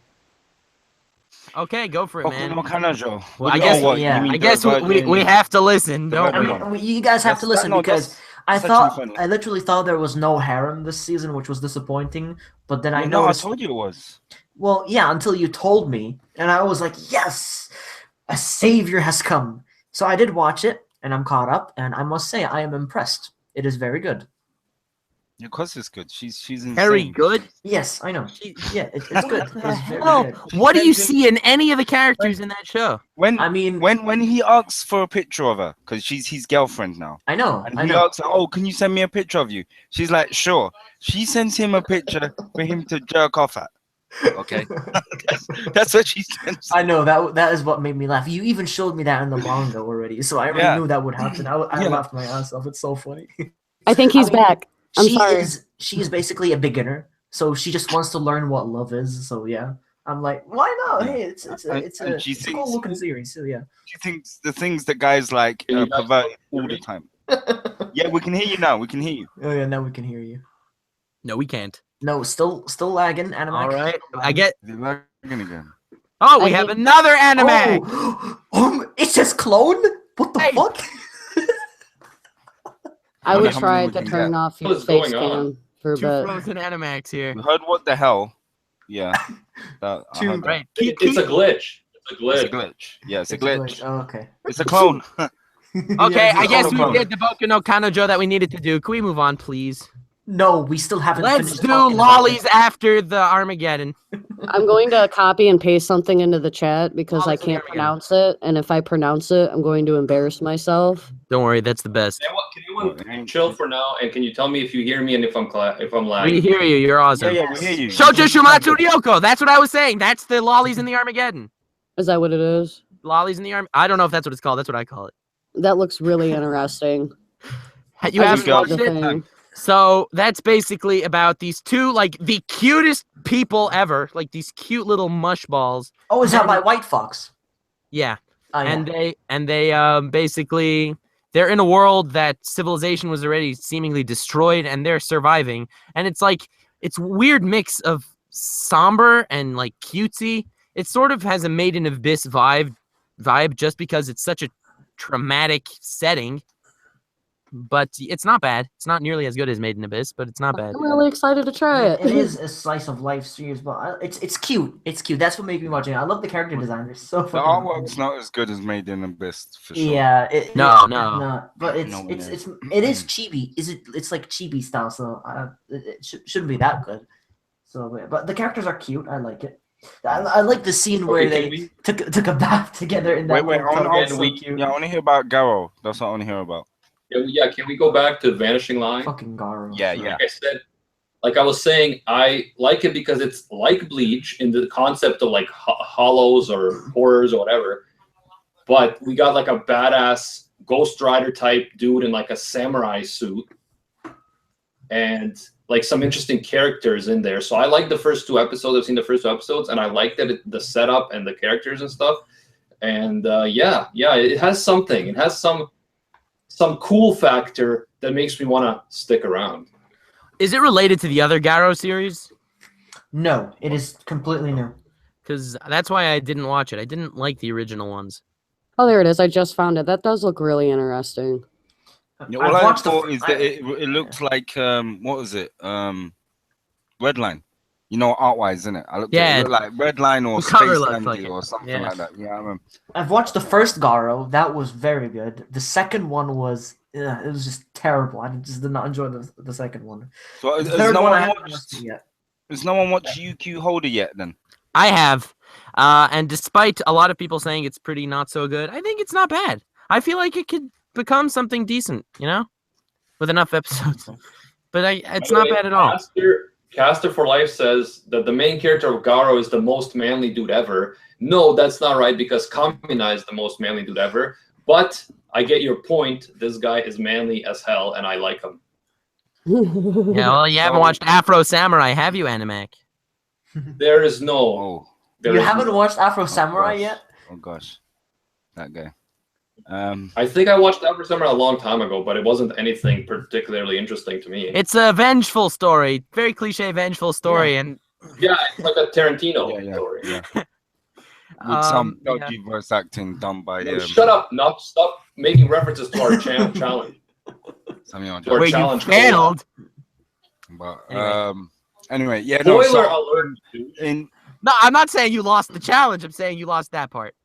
Okay, go for it, man. Boku no Kanojo. Well, I You guess- know what, yeah, you mean I guess the we virgin- have to listen, the don't I we? virgin. mean, you guys have to listen because I that's thought actually funny. I literally thought there was no harem this season, which was disappointing. But then I No, I noticed. told you it was. Well, yeah, until you told me, and I was like, yes, a savior has come. So I did watch it, and I'm caught up, and I must say I am impressed. It is very good. Of course it's good. She's insane. Very good. Yes, I know. Yeah, it's good. It's very Oh, good. what do you Depends see in any of the characters in that show? When I mean, when he asks for a picture of her, because she's his girlfriend now, I know, and I he know. asks, "Oh, can you send me a picture of you?" She's like, "Sure." She sends him a picture for him to jerk off at. Okay, that's what she sends. I know that is what made me laugh. You even showed me that in the manga already, so I already Yeah. knew that would happen. I Yeah. laughed my ass off. It's so funny. I think he's I mean, back. I'm sorry. She is basically a beginner, so she just wants to learn what love is. So yeah, I'm like, why not? Yeah. Hey, it's And a she cool thinks- looking series. So yeah. She thinks the things that guys like Can you guys pervert hear all the me? time. Yeah, we can hear you now. We can hear you. Oh yeah, now we can hear you. No, we can't. No, still lagging. Animac. All right, I get. Is it lagging again? Oh, we I have think- another anime. Oh, it says clone. What the Hey. fuck? I How would many try we to can turn get? off your What is face going on? cam for a Two bit. frozen animacs here. We heard what the hell. Yeah. I Two- heard that. Right. It's a glitch. It's a It's a glitch. glitch. Yeah, it's a glitch. Oh, okay. It's a clone. Okay, Yeah, I guess we clone. did the Boku no Kanojo that we needed to do. Can we move on, please? No, we still haven't. Let's finished do talking about lollies after the Armageddon. I'm going to copy and paste something into the chat because I Lollies in can't Armageddon. pronounce it, and if I pronounce it, I'm going to embarrass myself. Don't worry, that's the best. Can anyone chill for now? And can you tell me if you hear me and if I'm We lagging? hear you. You're awesome. Yeah, we hear you. Shoujo Shumatsu Ryoko. That's what I was saying. That's the lollies in the Armageddon. Is that what it is? Lollies in the Arm. I don't know if that's what it's called. That's what I call it. That looks really interesting. You I haven't just love watched the it? thing. So that's basically about these two, like the cutest people ever, like these cute little mush balls. Oh, is that by White Fox? Yeah, Oh, yeah. and they basically they're in a world that civilization was already seemingly destroyed, and they're surviving. And it's like it's a weird mix of somber and like cutesy. It sort of has a Made in Abyss vibe just because it's such a traumatic setting. but it's not bad. It's not nearly as good as Made in Abyss, but it's not bad. I'm really excited to try it. It is a slice of life series, but it's cute. It's cute. That's what made me watch it. I love the character design. They're so The fucking. artwork's not as good as Made in Abyss for sure. Yeah. No. But it is chibi. It's like chibi style, so it shouldn't be that good. So, but the characters are cute. I like it. I like the scene where they took a bath together in that. Wait, little tub. I It's so cute. want to hear about Garo. That's what I want to hear about. Yeah, can we go back to Vanishing Line? Fucking Garo. Yeah. Like I said, like I was saying, I like it because it's like Bleach in the concept of like hollows or horrors or whatever. But we got like a badass Ghost Rider type dude in like a samurai suit. And like some interesting characters in there. So I like the first 2 episodes. I've seen the first 2 episodes, and I like that the setup and the characters and stuff. And it has something. It has some cool factor that makes me want to stick around. Is it related to the other Garo series? No, it is completely new. Because that's why I didn't watch it. I didn't like the original ones. Oh, there it is. I just found it. That does look really interesting. Yeah, all I thought is that it looks like what was it? Redline. You know, art-wise, isn't it? It looked like Redline or Space Dandy or something like that. Yeah, I remember. I've watched the first Garo. That was very good. The second one was it was just terrible. I just did not enjoy the second one. So The has third no one I one haven't watched? watched yet. Has no one watched UQ Holder yet? Then I have. And despite a lot of people saying it's pretty not so good, I think it's not bad. I feel like it could become something decent, with enough episodes. But it's not bad at all. Caster for Life says that the main character of Garo is the most manly dude ever. No, that's not right because Kamina is the most manly dude ever. But I get your point. This guy is manly as hell, and I like him. Yeah, well, you haven't watched Afro Samurai, have you, Animac? There is no. You haven't watched Afro Samurai yet? Oh gosh, that guy. I think I watched Afro Samurai a long time ago, but it wasn't anything particularly interesting to me. It's a vengeful story, very cliche vengeful story, and yeah, it's like a Tarantino story. Yeah. With some dodgy voice acting done by. No, shut up! Stop making references to our challenge. Where you failed. But anyway, yeah. Spoiler alert. No, I'm not saying you lost the challenge. I'm saying you lost that part.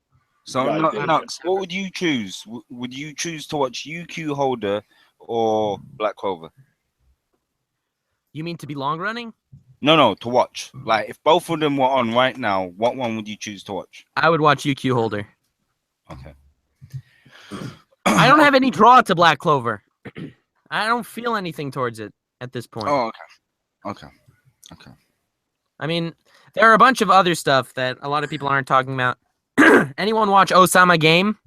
So, Nux, what would you choose? Would you choose to watch UQ Holder or Black Clover? You mean to be long running? No, to watch. Like, if both of them were on right now, what one would you choose to watch? I would watch UQ Holder. Okay. I don't have any draw to Black Clover. I don't feel anything towards it at this point. Oh, okay. I mean, there are a bunch of other stuff that a lot of people aren't talking about. Anyone watch Osama Game?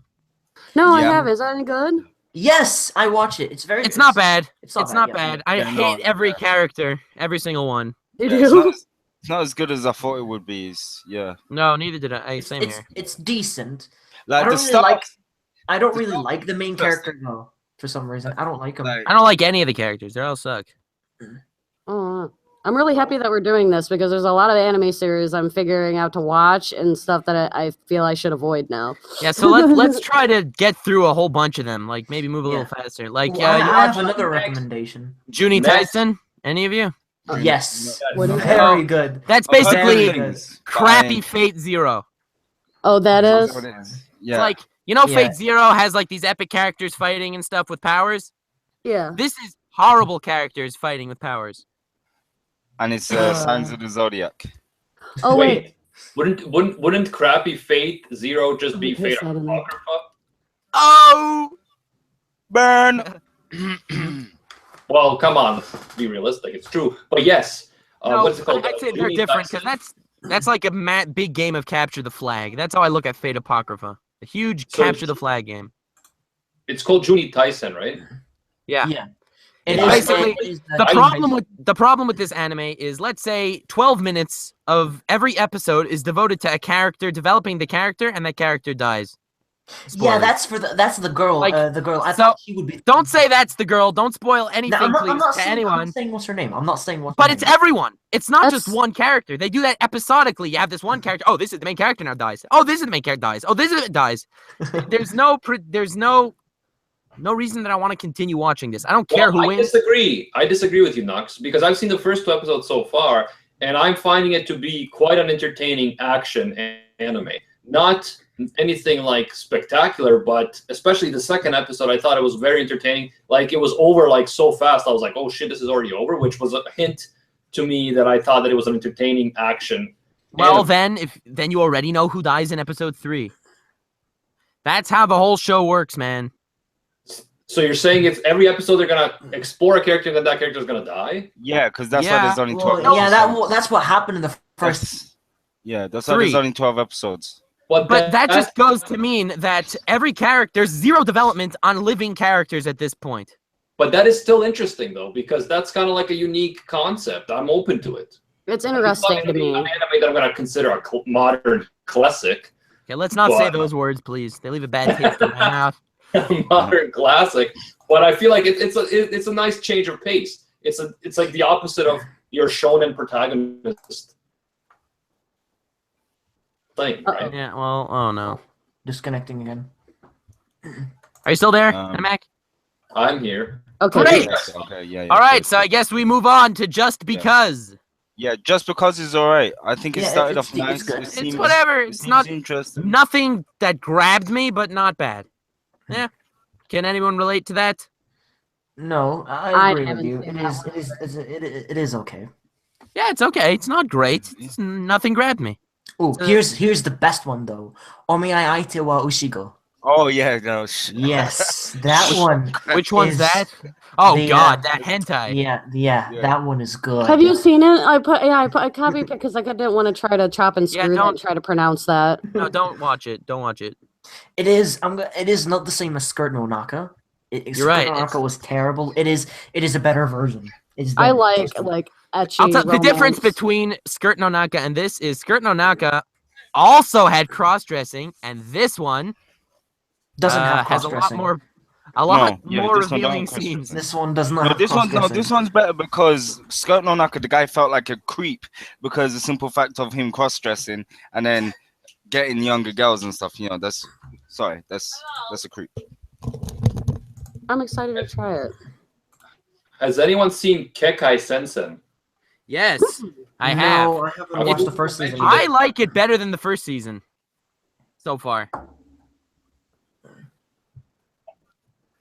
No, I haven't. Is that any good? Yes, I watch it. It's not bad. It's not yeah. bad. I hate every character, every single one. You do? It's not as good as I thought it would be. No, neither did I. Same here. It's decent. Like I don't really like the main character though. For some reason, I don't like him. I don't like any of the characters. They all suck. Oh, I'm really happy that we're doing this because there's a lot of anime series I'm figuring out to watch and stuff that I feel I should avoid now. Yeah, so let's try to get through a whole bunch of them. Like maybe move a little faster. Like I have another recommendation. Juni Taisen. Any of you? Yes. Very good. That's basically crappy Fate Zero. Oh, that is? Yeah. It's like, Fate Zero has like these epic characters fighting and stuff with powers? Yeah. This is horrible characters fighting with powers. And it's Signs of the Zodiac. Oh, wait. Wouldn't crappy Fate Zero just be Fate Apocrypha? Oh! Burn! Well, come on. Let's be realistic. It's true. But yes. What's it called? I'd say they're different because that's like a big game of capture the flag. That's how I look at Fate Apocrypha. A huge capture the flag game. It's called Juni Taisen, right? Yeah. Yeah. And basically, the problem with this anime is, let's say 12 minutes of every episode is devoted to a character, developing the character, and that character dies. Spoilers. Yeah, that's the girl. The girl. I thought she would be. Don't say that's the girl. Don't spoil anything, please, to anyone. I'm not saying what's her name. I'm not saying what's. But it's everyone. It's not just one character. They do that episodically. You have this one character. Oh, this is the main character now dies. Oh, this is the main character dies. Oh, this is it dies. There's no no reason that I want to continue watching this. I don't care who I wins. disagree. I disagree with you, Nux, because I've seen the first 2 episodes so far, and I'm finding it to be quite an entertaining action anime. Not anything like spectacular, but especially the second episode, I thought it was very entertaining. Like it was over like so fast. I was like, oh shit, this is already over, which was a hint to me that I thought that it was an entertaining action. Well, then you already know who dies in episode 3. That's how the whole show works, man. So you're saying it's every episode they're gonna explore a character, then that character is gonna die? Yeah, because that's why there's only 12 Well, episodes. yeah, that's what happened in the first. That's why 3. there's only 12 episodes. But that just goes to mean that there's 0 development on living characters at this point. But that is still interesting though, because that's kind of like a unique concept. I'm open to it. It's interesting to me. An anime that I'm gonna consider a modern classic. Okay, let's not say those words, please. They leave a bad taste in my mouth. Modern classic, but I feel like it's a nice change of pace. It's like the opposite of your shonen protagonist thing, right? Yeah, well, oh no. Disconnecting again. Are you still there, Mac? I'm here. Okay. Great. Okay, yeah. All right, so I guess we move on to Just Because. Yeah, Just Because is alright. I think it started it's off nice. good. It's whatever. It's not interesting. nothing that grabbed me, but not bad. Yeah. Can anyone relate to that? No, I agree with haven't you. seen It is okay. Yeah, it's okay. It's not great. It's nothing grabbed me. Oh, here's the best one though. Omiai Aite wa Ushigo. Oh yeah, no. Yes, that one. Which one's is that? Oh the, God, that hentai. Yeah, that one is good. Have you seen it? I copied it because I didn't want to try to chop and screw it and try to pronounce that. No, don't watch it. Don't watch it. It is. It is not the same as Skirt no Naka. You're right. Skirt no Naka was terrible. It is a better version. I like ecchi the difference between Skirt no Naka and this is Skirt no Naka also had cross-dressing, and this one doesn't have has cross-dressing. a lot No, more this one revealing don't have scenes. This one does not. This one's better because Skirt no Naka, the guy felt like a creep because the simple fact of him cross-dressing and then getting younger girls and stuff. You know, that's a creep. I'm excited to try it. Has anyone seen Kekai Sensen? Yes, I have. No, I haven't watched the first season. I like it better than the first season so far.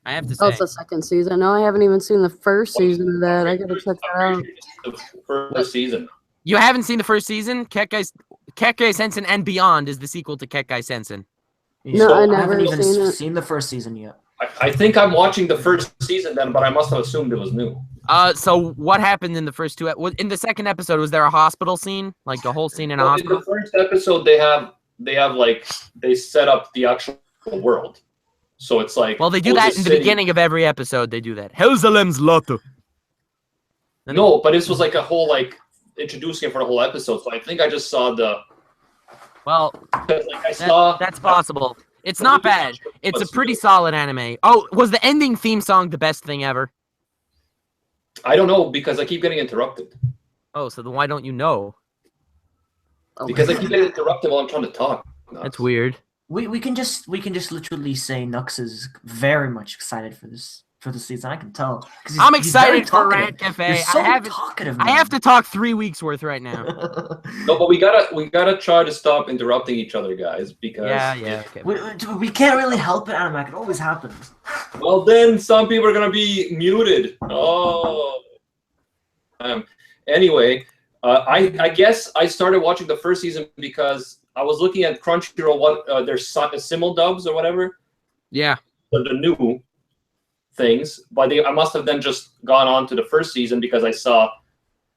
I have to say. Oh, it's the second season. No, I haven't even seen the first season of that. I gotta check that out. The first season. You haven't seen the first season? Kekai Sensen and Beyond is the sequel to Kekai Sensen. No, I I never haven't even seen it. seen the first season yet. I think I'm watching the first season then, but I must have assumed it was new. So what happened in the first two? In the second episode, was there a hospital scene, like the whole scene in a Well, hospital? in the first episode, they set up the actual world, so it's like. Well, they do that in the beginning of every episode. They do that. Jerusalem's Lotto. No, but this was like a whole introducing it for the whole episode. So I think I just saw the. Well, that's possible. It's not bad. It's a pretty solid anime. Oh, was the ending theme song the best thing ever? I don't know because I keep getting interrupted. Oh, so then why don't you know? Because I keep getting interrupted while I'm trying to talk. That's weird. We can just literally say Nux is very much excited for the season. I can tell. I'm excited for Rant Café. You're so talkative, man. I have to talk 3 weeks worth right now. No, but we gotta try to stop interrupting each other, guys. Because Okay. We can't really help it, Animac. It always happens. Well, then some people are gonna be muted. Oh. Anyway, I guess I started watching the first season because I was looking at Crunchyroll. Their simul dubs or whatever. Yeah. The new things, but I must have then just gone on to the first season because I saw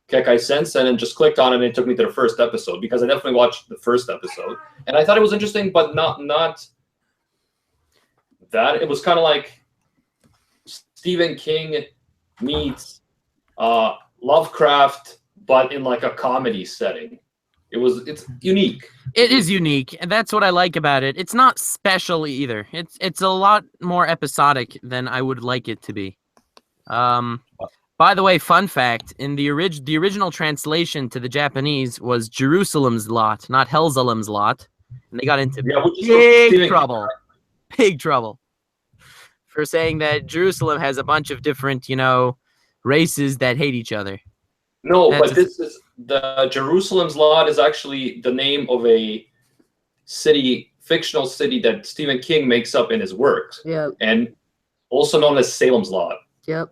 Kekai Sensen and just clicked on it and it took me to the first episode because I definitely watched the first episode and I thought it was interesting, but not that. It was kind of like Stephen King meets Lovecraft, but in like a comedy setting. It's unique. It is unique, and that's what I like about it. It's not special either. It's a lot more episodic than I would like it to be. By the way, fun fact: in the original translation to the Japanese was Jerusalem's Lot, not Hellzalem's Lot, and they got into big trouble. Big trouble. for saying that Jerusalem has a bunch of different, races that hate each other. No, That's but this is the Jerusalem's Lot is actually the name of a city, fictional city that Stephen King makes up in his works. Yep. And also known as Salem's Lot. Yep.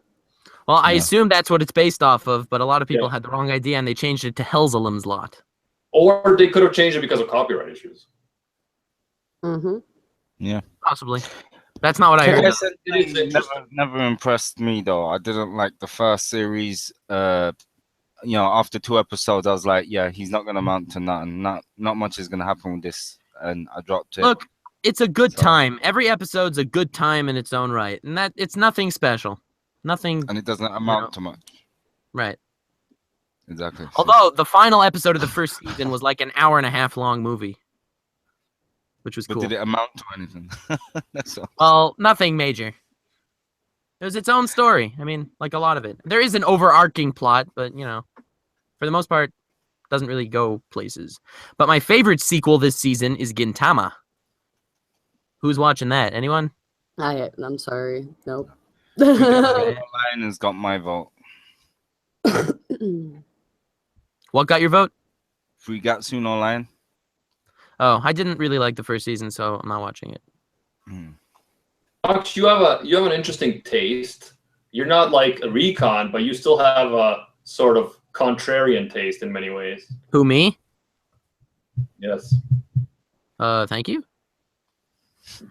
Well, I assume that's what it's based off of, but a lot of people Yeah. had the wrong idea and they changed it to Hellzalem's Lot. Or they could have changed it because of copyright issues. Mm-hmm. Yeah. Possibly. That's not what I heard. Taisen It is interesting. never impressed me though. I didn't like the first series. After 2 episodes, I was like, yeah, he's not gonna amount to nothing. Not much is gonna happen with this, and I dropped it. Look, it's a good So- time. Every episode's a good time in its own right, and that it's nothing special. Nothing. And it doesn't amount to much. Right. Exactly. Although the final episode of the first season was like an hour and a half long movie, which was But cool. did it amount to anything? That's all. Well, nothing major. It was its own story. I mean, like a lot of it. There is an overarching plot, but for the most part, doesn't really go places. But my favorite sequel this season is Gintama. Who's watching that? Anyone? I'm sorry. Nope. Line has got my vote. What got your vote? Fugatsu no Line. Oh, I didn't really like the first season, so I'm not watching it. Max, you have an interesting taste. You're not like a recon, but you still have a sort of contrarian taste in many ways. Who, me? Yes. Thank you.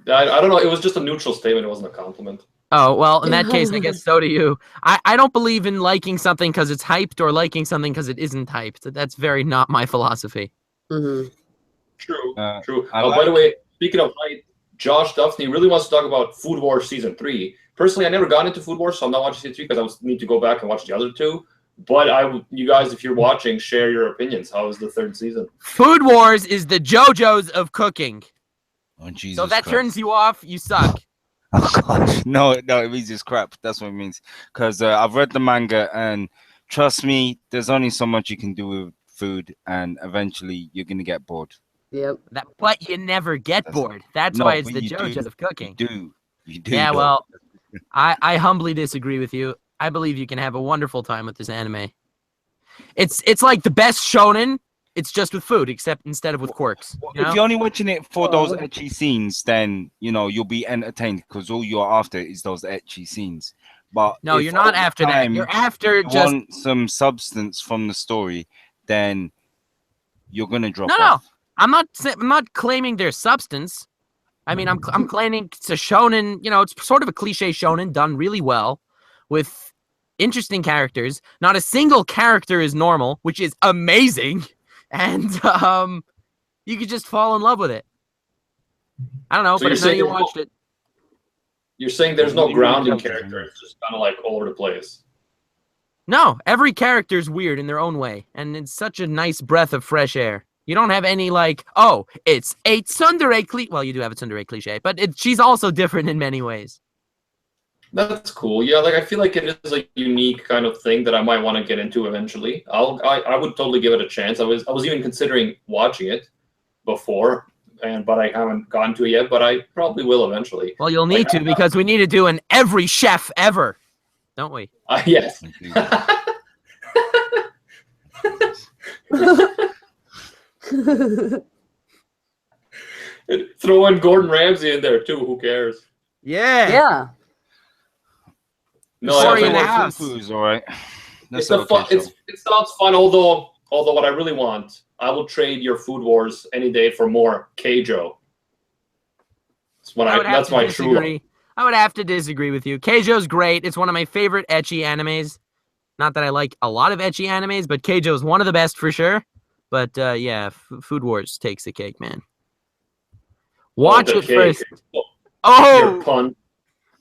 I don't know. It was just a neutral statement. It wasn't a compliment. Oh, well, in that case, I guess so do you. I don't believe in liking something because it's hyped or liking something because it isn't hyped. That's very not my philosophy. Mm-hmm. True. I By the way, speaking of hype, Josh Duffney really wants to talk about Food Wars Season 3. Personally, I never got into Food Wars, so I'm not watching Season 3 because I need to go back and watch the other two. But you guys, if you're watching, share your opinions. How was the 3rd season? Food Wars is the JoJo's of cooking. Oh, Jesus So if that Christ. turns you off, you suck. Oh gosh, no, it means it's crap. That's what it means. Because I've read the manga, and trust me, there's only so much you can do with food, and eventually you're gonna get bored. Yep. But you never get That's- bored. That's No, why it's but the you do. JoJo's of cooking. You do. Yeah, though. well, I humbly disagree with you. I believe you can have a wonderful time with this anime. It's like the best shonen. It's just with food, except instead of with quirks. You know? If you're only watching it for those Oh. etchy scenes, then you'll be entertained because all you're after is those etchy scenes. But No, if you're not over after that. time You're after you just want some substance from the story, then you're gonna drop No. off. I'm not claiming their substance. I mean, I'm claiming it's a shonen. It's sort of a cliche shonen done really well, with interesting characters. Not a single character is normal, which is amazing, and you could just fall in love with it. I don't know, So but you're if none of you saying- watched it, You're saying there's no What do you mean grounding grounding? character. It's just kind of like all over the place. no, every character is weird in their own way, and it's such a nice breath of fresh air. You don't have any it's a tsundere cliche. Well, you do have a tsundere cliche, but she's also different in many ways. That's cool. Yeah, like I feel like it is a unique kind of thing that I might want to get into eventually. I would totally give it a chance. I was even considering watching it before, but I haven't gotten to it yet. But I probably will eventually. Well, you'll need to because we need to do an every chef ever, don't we? Yes. Throw in Gordon Ramsay in there too. Who cares? Yeah. No, Sorry, I in the think house. Food's all right. it's That's a fun. okay, It sounds fun. Although what I really want, I will trade your Food Wars any day for more Keijo. That's my true. disagree. I would have to disagree with you. Keijo's great. It's one of my favorite ecchi animes. Not that I like a lot of ecchi animes, but Keijo's one of the best for sure. But yeah, Food Wars takes the cake, man. Watch the it cake. first. Your Oh, pun.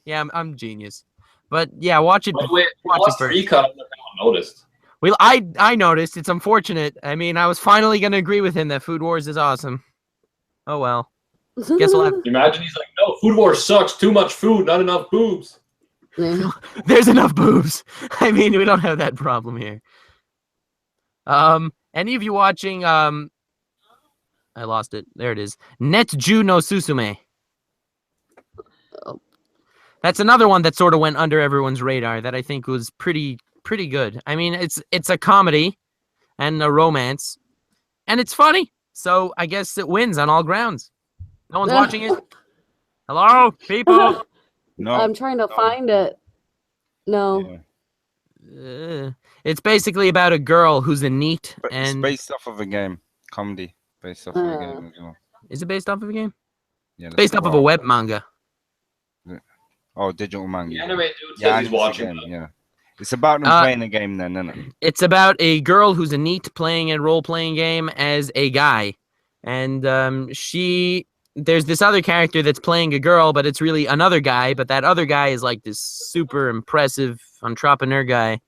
yeah, I'm genius. But yeah, watch it. By the way, Watch it lost first. recon. I don't know if anyone noticed. Well, I noticed. It's unfortunate. I mean, I was finally gonna agree with him that Food Wars is awesome. Oh well. Guess we'll have. Imagine he's like, no, Food Wars sucks. Too much food, not enough boobs. Yeah. There's enough boobs. I mean, we don't have that problem here. Any of you watching? I lost it. There it is. Net-juu no Susume. Oh. That's another one that sort of went under everyone's radar that I think was pretty good. I mean, it's a comedy and a romance, and it's funny. So I guess it wins on all grounds. No one's watching it. Hello, people. No, I'm trying to find it. No. yeah. It's basically about a girl who's a NEET, But it's and based off of a game, comedy, based off of a game as well. is it based off of a game? Yeah, that's Based off of a web manga. Oh, digital manga. The anime dude Yeah, says and he's it's a watching game, it. yeah. It's about them playing a game then, isn't it? It's about a girl who's a NEET playing a role-playing game as a guy, and there's this other character that's playing a girl, but it's really another guy. But that other guy is like this super impressive entrepreneur guy,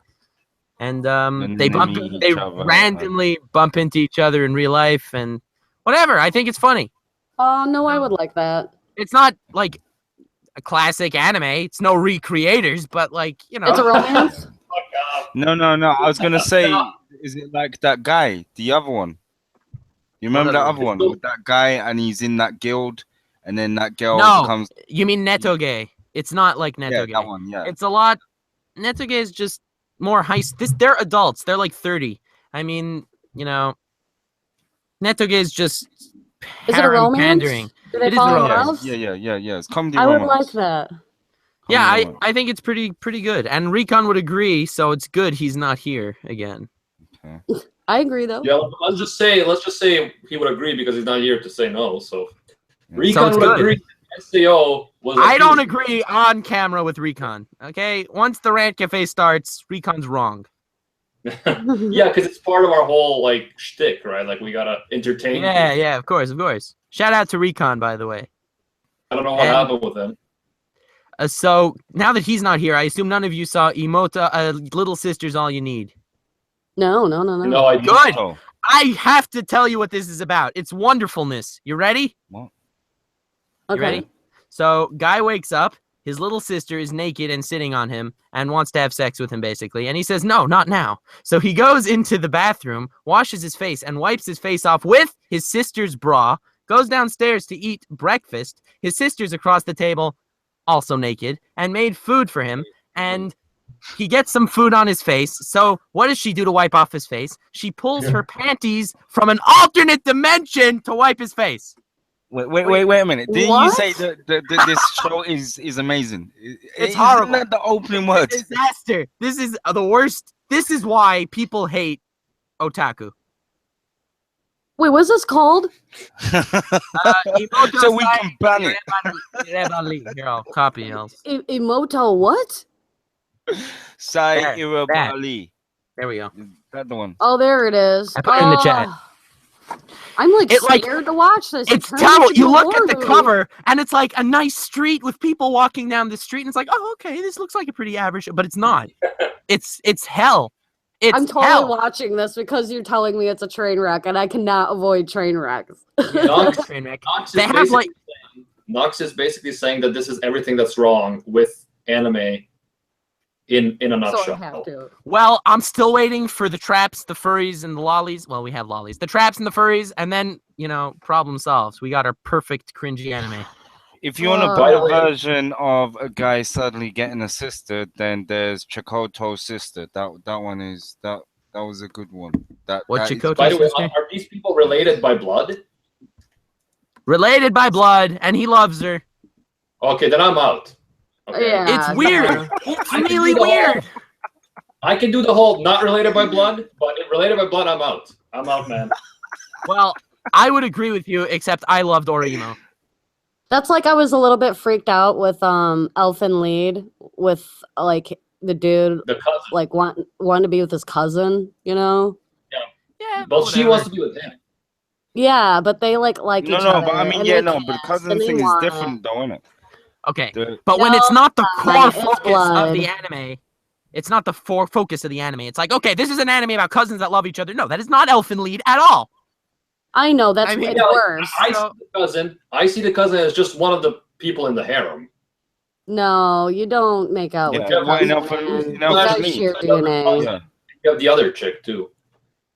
and they meet each other. randomly bump into each other in real life, and whatever. I think it's funny. Oh no, I would like that. It's not like a classic anime. It's no recreators, but like It's a romance. Fuck off. No. I was gonna say, is it like that guy, the other one? You remember that other one with that guy, and he's in that guild, and then that girl becomes. You mean Netoge? It's not like Yeah, Netoge. that one. Yeah. It's a lot. Netoge is just more they're adults. They're like 30. I mean, Netoge is just Is it a harem romance? pandering. Do they It is fall a in romance. love? Yeah. It's comedy. I would romance. like that. Yeah, Comedy romance. I think it's pretty good. And Recon would agree, so it's good he's not here again. I agree though. Yeah, let's just say he would agree because he's not here to say no. So Yeah. Recon it's would good. agree. SAO was. I don't agree on camera with Recon. Okay, once the Rant Cafe starts, Recon's wrong. Yeah, because it's part of our whole like shtick, right? Like we gotta entertain. Yeah, people. yeah, of course. Shout out to Recon, by the way. I don't know what happened with him. So now that he's not here, I assume none of you saw Little Sister's All You Need. No. No, I Good. Oh, I have to tell you what this is about. It's wonderfulness. You ready? what? You Okay. ready? So, guy wakes up. His little sister is naked and sitting on him and wants to have sex with him, basically. And he says, no, not now. So he goes into the bathroom, washes his face, and wipes his face off with his sister's bra, goes downstairs to eat breakfast. His sister's across the table, also naked, and made food for him. And he gets some food on his face. So what does she do to wipe off his face? She pulls her panties from an alternate dimension to wipe his face. Wait a minute. Didn't you What? say that this show is amazing? It's horrible. Isn't that the opening words? Disaster. This is the worst. This is why people hate otaku. Wait, what's this called? So we can ban it. Here, I'll copy else. Emoto what? Sai There, Irabali. There we go. That the one. Oh, there it is. I put it in the chat. I'm like It, like, scared to watch this. It's turned terrible. into You a look at horror the movie. cover, and it's like a nice street with people walking down the street, and it's like, oh, okay, this looks like a pretty average, but it's not. It's hell. It's I'm totally hell. watching this because you're telling me it's a train wreck, and I cannot avoid train wrecks. Nox, Train wreck. Nox is They have, basically like- saying- Nox is basically saying that this is everything that's wrong with anime in a So I nutshell. have to. Well, I'm still waiting for the traps, the furries, and the lollies. Well, we have lollies. The traps and the furries, and then, problem solves. We got our perfect cringy anime. If you want a By the better way- version of a guy suddenly getting a sister, then there's Chikoto's sister. That one is that was a good one. What that is- Chikoto- By the way, Sister? are these people related by blood? Related by blood, and he loves her. Okay, then I'm out. Okay. Yeah. It's weird. no. It's I can really do the whole- weird. I can do the whole not related by blood, but if related by blood, I'm out. I'm out, man. Well, I would agree with you, except I loved Orimo. That's like I was a little bit freaked out with Elfin Lead with like the dude The cousin. like wanting to be with his cousin, Yeah, Well, she whatever. wants to be with him. Yeah, but they like No, each no, other. but I mean, and yeah, they no, but the kiss, cousin and they thing is wanna- different, though, isn't it? Okay, The- but when it's No, not the it's core not. It's focus of blood. the anime, it's not the focus of the anime. It's like, okay, this is an anime about cousins that love each other. No, that is not Elfin Lead at all. I know that's I mean, it's yeah, like, worse. I see the cousin as just one of the people in the harem. No, you don't make out with Yeah, your why cousin. not for- man. you know, You for guys me. share Yeah. DNA. Yeah. You have the other chick too.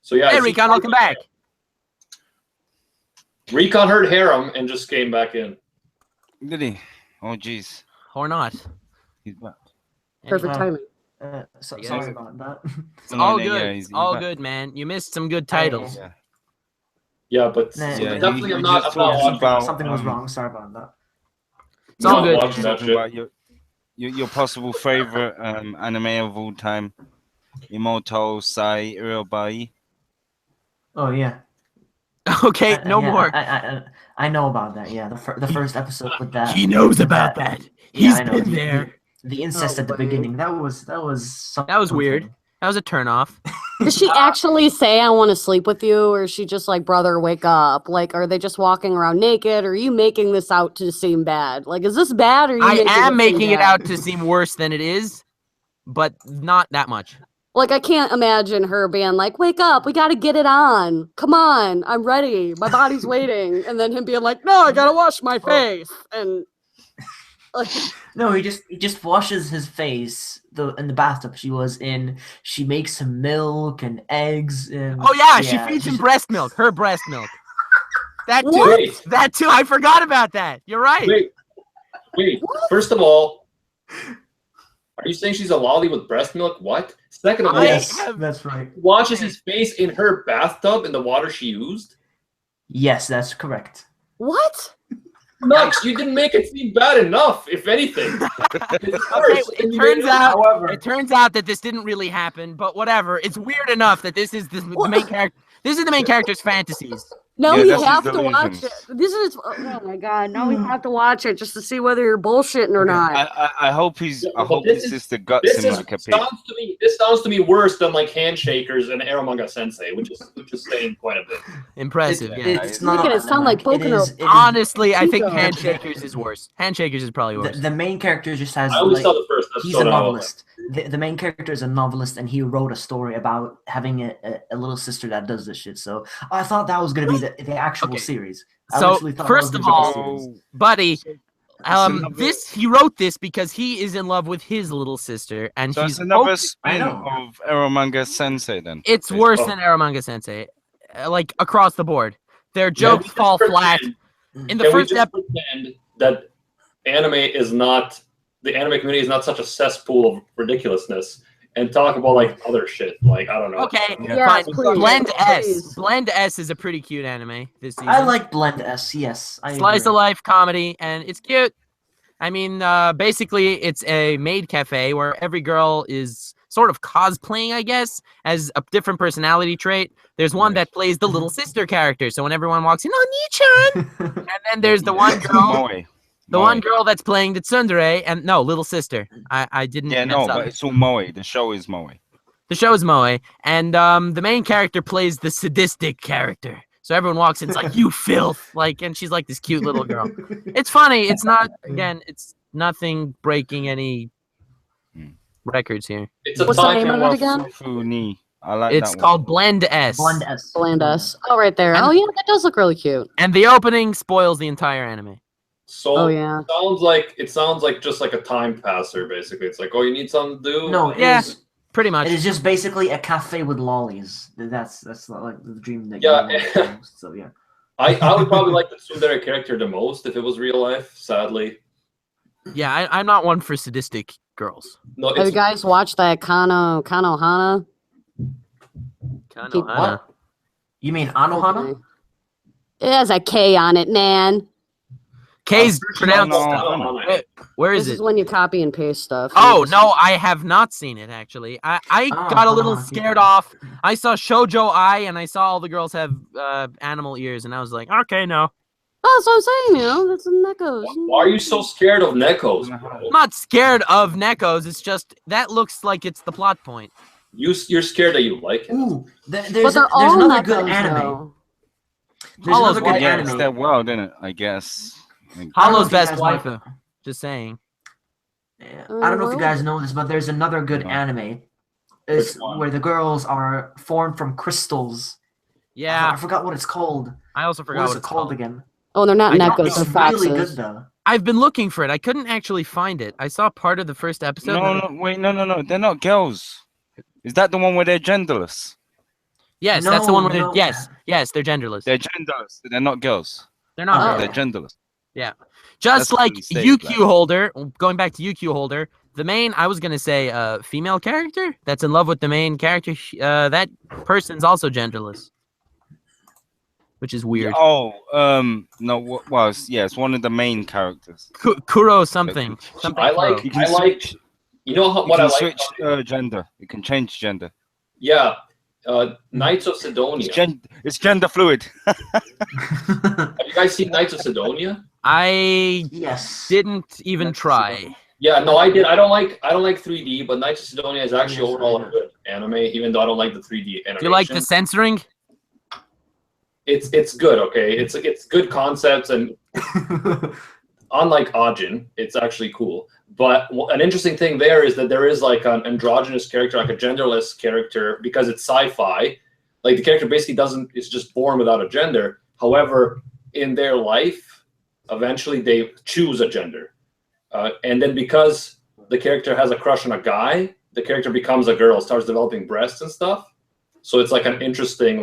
So yeah, I Hey, see- Recon, welcome back. Recon heard harem and just came back in. Did he? Oh, jeez. Or not. He's back. Perfect Anyway, timing. Sorry about that. It's all Yeah, good. he's all back. good, man. You missed some good titles. Yeah. Yeah, but Nah, Yeah, definitely he I'm not just about talks watching. about, something was wrong. Sorry about that. It's all not good. watching that Talking shit. about your possible favorite anime of all time, Imoto Sai Urabai. Oh yeah. Okay, no yeah, more. I know about that. Yeah, the first episode with that. He knows with about that. Yeah, He's I know. been there. The incest Oh, at the buddy. beginning. That was That was something. weird. That was a turnoff. Does she actually say, I want to sleep with you? Or is she just like, brother, wake up? Like, are they just walking around naked? Or are you making this out to seem bad? Like, is this bad? Or are you I am seem making it bad? out to seem worse than it is, but not that much. Like, I can't imagine her being like, wake up, we got to get it on. Come on, I'm ready. My body's waiting. And then him being like, no, I got to wash my face. And like, No, he just washes his face in the bathtub she was in. She makes him milk and eggs and Oh yeah, she feeds him she's- breast milk. Her breast milk. That too. Wait. That too. I forgot about that. You're right. Wait. First of all, are you saying she's a lolly with breast milk? What? Second of all, Yes, have- that's right. washes his face in her bathtub in the water she used? Yes, that's correct. what? Nux, you didn't make it seem bad enough, if anything. It's Okay, worse, and it you turns made out. However, It turns out that this didn't really happen, but whatever. It's weird enough that this is the main character. This is the main character's fantasies. No, Yeah, we that's his have to watch it. delusions. This is, oh my God, now we have to watch it just to see whether you're bullshitting or not. I hope he's. Yeah, I but hope this his is- sister guts This him is, like a pig. sounds to me worse than like Handshakers and Aromanga Sensei, which is saying quite a bit. Impressive, yeah. it's You're making not. it sound like it Boku no- is, it is- Honestly, I think Kino. Handshakers is worse. Handshakers is probably worse. the main character just has. I always like, saw the first he's episode. a and I was novelist. The main character is a novelist, and he wrote a story about having a little sister that does this shit. So I thought that was gonna be the actual Okay. series. I So, literally thought that first was of gonna be all, the series. buddy, another- he wrote this because he is in love with his little sister, and So he's it's another hoping- spin know. of Eromanga Sensei then. It's basically. worse Oh. than Aromanga Sensei, like across the board. Their jokes just fall flat. pretend- In the Can we first just ep, pretend that the anime community is not such a cesspool of ridiculousness, and talk about like other shit, like I don't know. okay, Yeah. fine. please, Blend S. please. Blend S is a pretty cute anime this season. I like Blend S. Yes, I Slice agree. of life comedy, and it's cute. I mean, basically, it's a maid cafe where every girl is sort of cosplaying, I guess, as a different personality trait. There's one that plays the little sister character, so when everyone walks in, oh, Nichan! And then there's the one girl, Moe. the Moe. one girl that's playing the tsundere, and no, little sister. I didn't. Yeah, mess no, up. but it's all Moe. The show is Moe. The show is Moe, and the main character plays the sadistic character. So everyone walks in, it's like, you filth! Like, and she's like this cute little girl. It's funny. It's not, again, it's nothing breaking any records here. It's a What's the time name of it capsule. again? Funi. I like It's that one. called Blend S. Blend S. Blend us. Oh, right there. And- Oh, yeah, that does look really cute. And the opening spoils the entire anime. So Oh, yeah. it sounds like just like a time passer, basically. It's like, oh, you need something to do. No, it Yeah. is. Pretty much. It is just basically a cafe with lollies. That's like the dream that Yeah. you want most, so yeah. I would probably like the tsundere character the most if it was real life. Sadly, Yeah, I'm not one for sadistic girls. no. Have you It's, guys watched that Kano Hana? Keep- What? You mean Anohana? It has a K on it, man. K's I'm pronounced. no. Where This is is it? when you copy and paste stuff. Oh no, I have not seen it actually. I got a little scared off. I saw Shoujo Eye and I saw all the girls have animal ears and I was like, okay, no. Oh, that's what I'm saying, you know, that's the Nekos. Why are you so scared of Nekos, bro? I'm not scared of Nekos. It's just that looks like it's the plot point. You're scared that you like it. Ooh, But there's they're all another good Nekos, anime. though. There's Hollow's another good Yeah, Yeah, it's anime. their world, isn't it? I guess. I don't know Hollow's if you best guys like- waifu. Just saying. Yeah, I don't know if you guys know this, but there's another good No. anime. It's Which one? where the girls are formed from crystals. I Yeah, forgot what it's called. I also forgot What is what it it's called called. again? Oh, they're not I don't Nekos, It's they're really foxes. good though. I've been looking for it. I couldn't actually find it. I saw part of the first episode. No. They're not girls. Is that the one where they're genderless? Yes, that's the one where No, they're, yes, they're genderless. They're genderless. They're not girls. They're not. Oh. They're genderless. Just That's like the mistake, UQ Holder, going back to UQ Holder, The main, I was gonna say, female character that's in love with the main character. That person's also genderless, which is weird. Oh, no, well, it's one of the main characters. Kuro something. I like. You can I like. switch. You know You what I can like? switch gender. You can change gender. Yeah, Knights of Sidonia. It's gender fluid. Have you guys seen Knights of Sidonia? I Yes. didn't even try. Yeah, no, I did. I don't like 3D, but Knights of Sidonia is actually Yes, overall I a good anime, even though I don't like the 3D animation. Do you like the censoring? It's good, okay. It's good concepts, and unlike Ajin, it's actually cool. But an interesting thing there is that there is like an androgynous character, like a genderless character, because it's sci-fi. Like the character basically is just born without a gender. However, in their life, eventually they choose a gender. And then because the character has a crush on a guy, the character becomes a girl, starts developing breasts and stuff. So it's like an interesting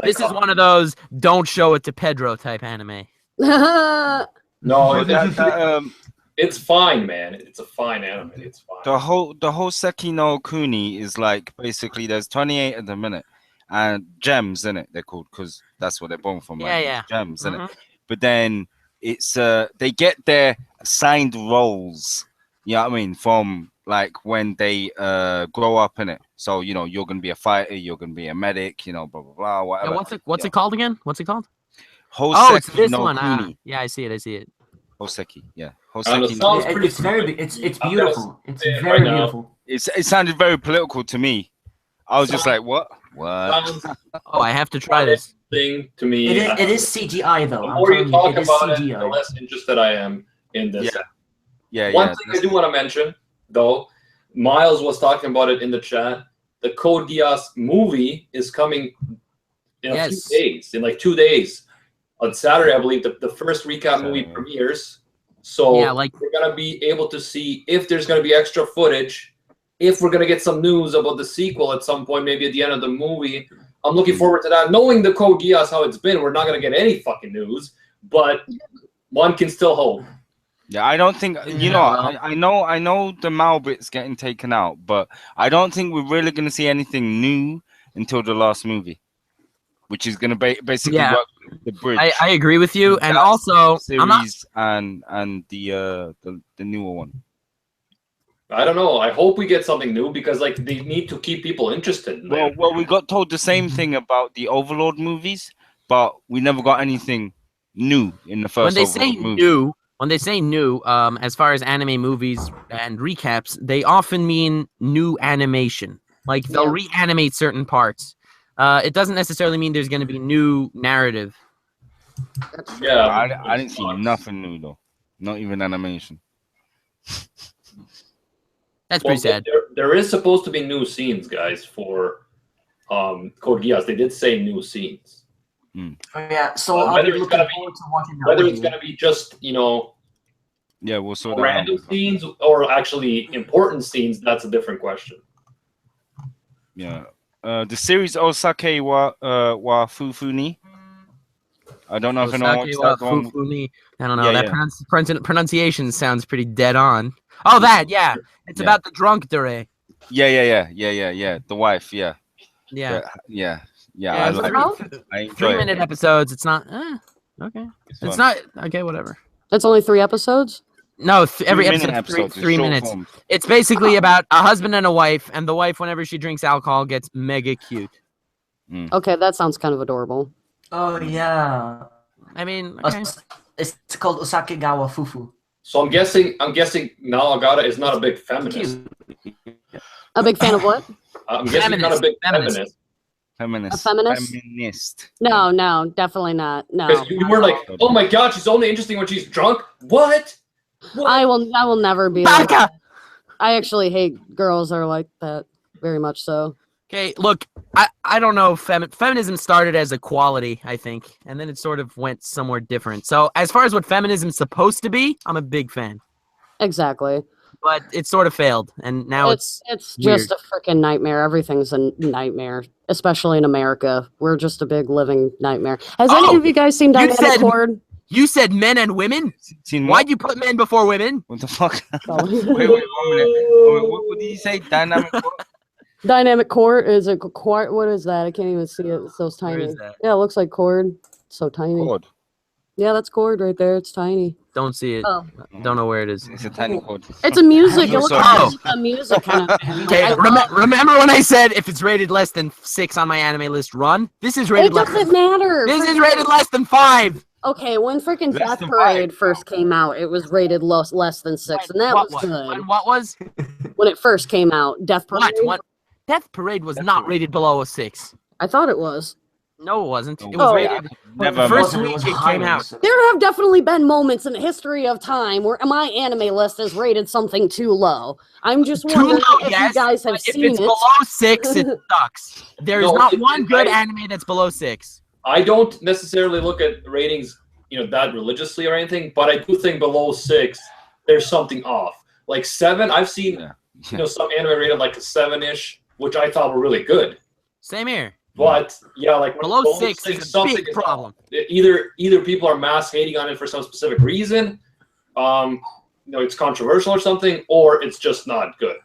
This is one of those don't show it to Pedro type anime. No, That, it's fine, man. It's a fine anime. It's fine. the Houseki no Kuni is like basically there's 28 at the minute, and gems in it. They're called because that's what they're born from. Like, Yeah. gems in it. But then it's they get their assigned roles. You know what I mean? From like when they grow up in it. So you're gonna be a fighter, you're gonna be a medic, blah blah blah, whatever. Yeah, what's it called again? What's it called? Houseki Oh, it's this no one. Kuni. Yeah, I see it. Hoseki, yeah. Sounds no, pretty It's very. It's I'm beautiful. gonna It's say it very right now. beautiful. it sounded very political to me. I was just like, what? Sounds Oh, I have to try this. thing to me. It is CGI though. The I'm more you telling talk it is about it, CGI. the less interested I am in this. Yeah. One thing I do want to mention, though, Miles was talking about it in the chat. The Code Geass movie is coming in a few days, in like 2 days. On Saturday, I believe, the first recap movie premieres. So Yeah, we're going to be able to see if there's going to be extra footage, if we're going to get some news about the sequel at some point, maybe at the end of the movie. I'm looking forward to that. Knowing the Code Geass, how it's been, we're not going to get any fucking news, but one can still hope. Yeah, I don't think I know the Mal bit's getting taken out, but I don't think we're really gonna see anything new until the last movie, which is gonna basically work the bridge. I agree with you, and also series and the newer one. I don't know. I hope we get something new because they need to keep people interested. Well, we got told the same thing about the Overlord movies, but we never got anything new in the first. When they say new, as far as anime movies and recaps, they often mean new animation. Like they'll reanimate certain parts. It doesn't necessarily mean there's going to be new narrative. Yeah, I didn't see nothing new though. Not even animation. That's pretty sad. There is supposed to be new scenes, guys, for Code Geass. They did say new scenes. Yeah, so I'll be looking forward to watching that. Whether it's going to be just, we'll sort random scenes or actually important scenes, that's a different question. Yeah. The series Osake wa Fufuni. I don't know if anyone watched that one. I don't know. That pronunciation sounds pretty dead on. Oh, yeah. It's about the drunk Dure. Yeah. The wife, yeah. Yeah. I enjoy 3-minute episodes. It's not okay. It's not okay. Whatever. That's only 3 episodes. No, every episode 3 minutes. Form. It's basically about a husband and a wife, and the wife, whenever she drinks alcohol, gets mega cute. Okay, that sounds kind of adorable. Oh yeah. I mean, okay. It's called Osakegawa Fufu. So I'm guessing Naogata is not a big feminist. A big fan of what? I'm guessing he's not a big feminist. A feminist? Feminist. No, definitely not. No. Because you were like, oh my god, she's only interesting when she's drunk. What? I will never be. Like that. I actually hate girls that are like that very much so. Okay, look, I don't know. Feminism started as equality, I think, and then it sort of went somewhere different. So as far as what feminism's supposed to be, I'm a big fan. Exactly. But it sort of failed, and now it's just a freaking nightmare. Everything's a nightmare, especially in America. We're just a big living nightmare. Has any of you guys seen Dynamic Horde? You said men and women? Seen Why'd what? you put men before women? What the fuck? Oh. Wait, 1 minute. Wait, what did you say? Dynamic what? Dynamic cord is a cord. What is that? I can't even see it. It's so Where tiny. is that? Yeah, it looks like cord. So tiny. Cord. Yeah, that's cord right there. It's tiny. Don't see it. Oh, Don't know where it is. It's a tiny cord. it's a music. It you looks saw like a music kind of. Okay, I- remember when I said if it's rated less than 6 on my anime list, run? This is It rated less doesn't than matter. This is rated less than 5. Okay, when freaking Less Death than Parade 5. first came out, it was rated less than 6, and that was good. What was? When it first came out, Death Parade. What? Death Parade was Death not Parade. rated below a 6. I thought it was. No, it wasn't. It was Oh. rated. Never. First mind. week it came out. There have definitely been moments in the history of time where my anime list has rated something too low. I'm just Too wondering low, if yes. you guys have But if seen it's it. below 6, it sucks. There's No, not it- one good I- anime that's below 6. I don't necessarily look at ratings, that religiously or anything, but I do think below 6, there's something off. Like 7, I've seen, Yeah. some anime rated like a 7-ish, which I thought were really good. Same here. But yeah, like when Below it's 6 is a something big is problem. off. Either people are mass hating on it for some specific reason, it's controversial or something, or it's just not good.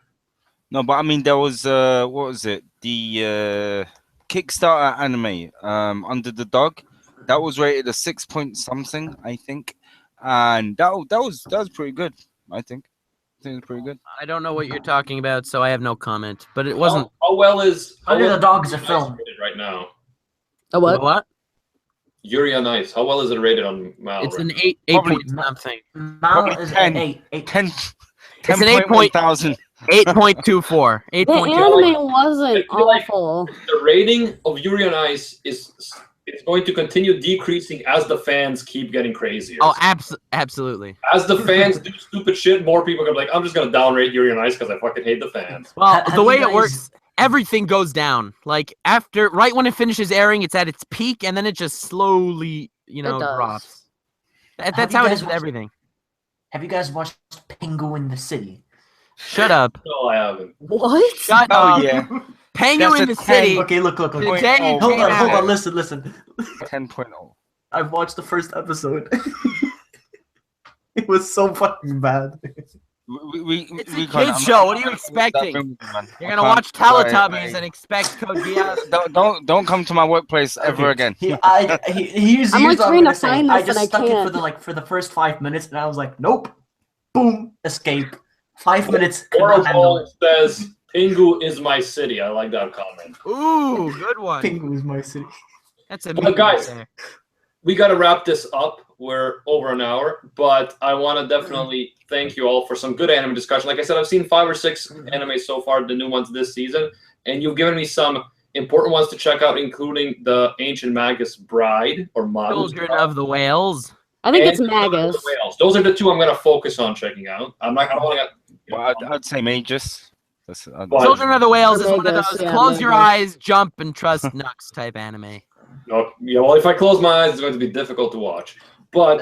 No, but I mean, there was what was it? The Kickstarter anime, Under the Dog, that was rated a 6 point something, I think, and that was pretty good. I think it was pretty good. I don't know what you're talking about, so I have no comment. But it wasn't. How well is Under the Dog is a Yuri on Ice film. rated right now? A what? What? Yuri on Ice. How well is it rated on Mal? It's right an now? 8 Probably- point something. Mal Probably is 10. 8. 10, It's an 10,000. 8.24. The 8.24. anime wasn't I feel like- awful. The rating of Yuri on Ice is going to continue decreasing as the fans keep getting crazier. Oh, absolutely. As the fans do stupid shit, more people are gonna be like, I'm just gonna downrate Yuri on Ice because I fucking hate the fans. Well, Have the you way it guys- works, everything goes down. Like right when it finishes airing, it's at its peak, and then it just slowly, does. drops. That's Have how you it guys is with watched- everything. Have you guys watched Pingu in the City? Shut up. No, I haven't. What? Shut Oh up. yeah, Penguin That's in a the 10. City. Okay, look. Today Point it oh. Hold came on, out. listen. 10.0. I've watched the first episode. It was so fucking bad. It's a kid's show. What are you expecting? You're gonna watch Teletubbies and expect Code Geass. Don't come to my workplace ever again. Here's I'm, like, what trying to gonna say. find I this just and I stuck it can't. for the first 5 minutes, and I was like, nope. Boom, escape. 5 minutes. Could not handle Oracle it. says Pingu is my city. I like that comment. Ooh, good one. Pingu is my city. That's a Well, meme guys, right there. We got to wrap this up. We're over an hour, but I want to definitely thank you all for some good anime discussion. Like I said, I've seen 5 or 6 anime so far, the new ones this season, and you've given me some important ones to check out, including the Ancient Magus Bride or Magus. Children of the Whales. I think it's and Children of Magus. the Whales. Those are the 2 I'm going to focus on checking out. I don't want to. Well, I'd say Magus. Well, Children of the Whales is one of Magus, those yeah, close your Magus. eyes, jump, and trust Nux type anime. No, yeah, well, if I close my eyes, it's going to be difficult to watch. But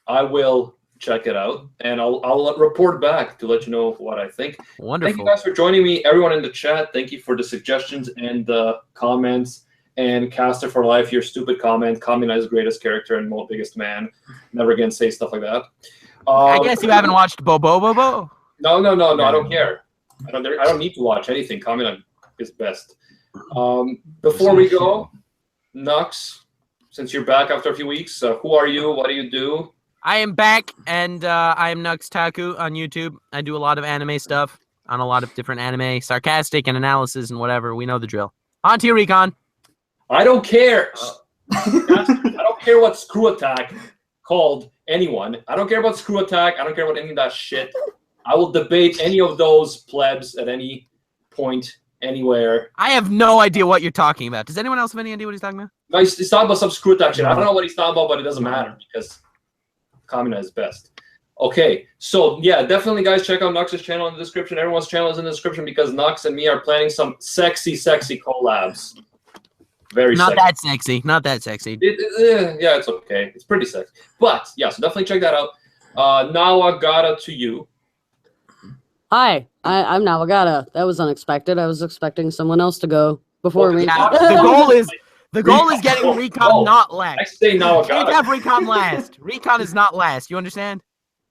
I will check it out, and I'll report back to let you know what I think. Thank you Wonderful. guys for joining me. Everyone in the chat, thank you for the suggestions and the comments. And Caster for Life, your stupid comment. Kamina is greatest character and most biggest man. Never again say stuff like that. I guess you haven't watched Bobo Bobo. No, I don't care. I don't need to watch anything. Kamina is best. Before we go, Nux, since you're back after a few weeks, who are you? What do you do? I am back, and I am Nux Taku on YouTube. I do a lot of anime stuff on a lot of different anime, sarcastic and analysis and whatever. We know the drill. On to your recon. I don't care. I don't care what Screw Attack called anyone. I don't care about Screw Attack. I don't care about any of that shit. I will debate any of those plebs at any point, anywhere. I have no idea what you're talking about. Does anyone else have any idea what he's talking about? No, he's talking about some Screw Attack shit. I don't know what he's talking about, but it doesn't matter because Kamina is best. Okay, so yeah, definitely, guys, check out Nux's channel in the description. Everyone's channel is in the description because Nux and me are planning some sexy collabs. Very Not sexy. that sexy. Not that sexy. Yeah, it's okay. It's pretty sexy. But yeah, so definitely check that out. Nawagata to you. Hi, I'm Nawagata. That was unexpected. I was expecting someone else to go before me. Yeah, The goal is getting Recon. Recon Oh, not I last. say now. Can't have Recon last. Recon is not last. You understand?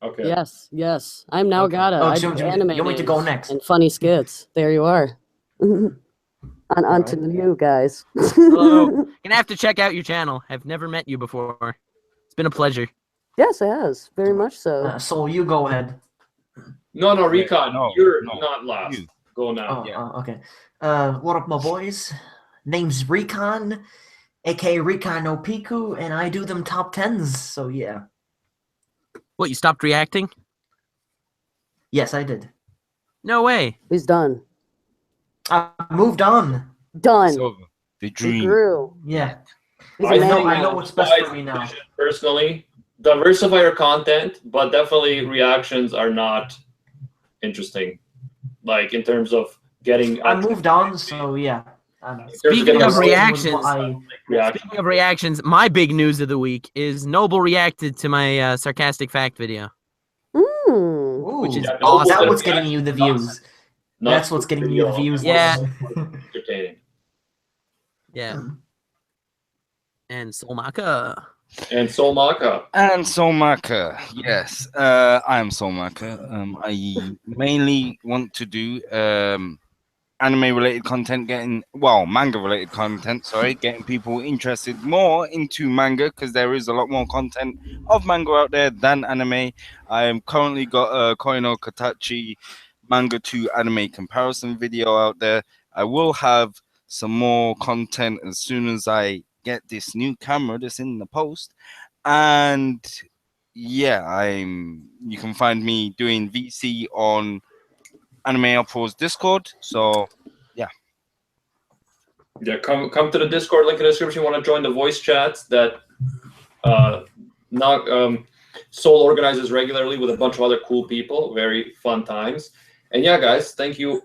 Okay. Yes, yes. I'm now Okay. gotta. Oh, I Jim, do Jim, anime you want me to go names next? and funny skits. There you are. On to Alright. you guys. Hello. Gonna have to check out your channel. I've never met you before. It's been a pleasure. Yes, it has. Very much so. So you go ahead. No, Wait, Recon. no, You're no, not last. you. Go now. Oh, Yeah. okay. What up, my boys? Name's Recon, aka Recon no Piku, and I do them top 10s. So yeah. What, you stopped reacting? Yes, I did. No way. He's done. I moved on. Done. It's over. The He dream. grew. Yeah. He's I a man think I know now. what's best for me now. Personally, diversify your content, but definitely reactions are not interesting. Like in terms of getting. I moved on, so yeah. Speaking of reactions, reactions, Speaking of reactions, my big news of the week is Noble reacted to my sarcastic fact video. Mm. Which is Yeah, awesome. That's what's getting you the views. not That's what's getting you the views. Yeah. Entertaining. Yeah. And Solmaka. And Solmaka. And Solmaka, yes, I am Solmaka. I mainly want to do anime-related content, manga-related content. Sorry, getting people interested more into manga because there is a lot more content of manga out there than anime. I am currently got a Koino Katachi manga to anime comparison video out there. I will have some more content as soon as I get this new camera that's in the post. And yeah, you can find me doing VC on AnimeUproar's Discord. So yeah. Yeah, come to the Discord link in the description. You want to join the voice chats that Soul organizes regularly with a bunch of other cool people. Very fun times. And yeah, guys, thank you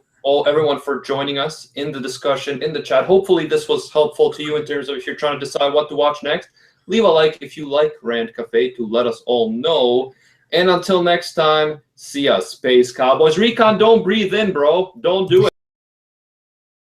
everyone for joining us in the discussion, in the chat. Hopefully this was helpful to you in terms of if you're trying to decide what to watch next. Leave a like if you like Rant Cafe to let us all know. And until next time, see ya, Space Cowboys. Recon, don't breathe in, bro. Don't do it.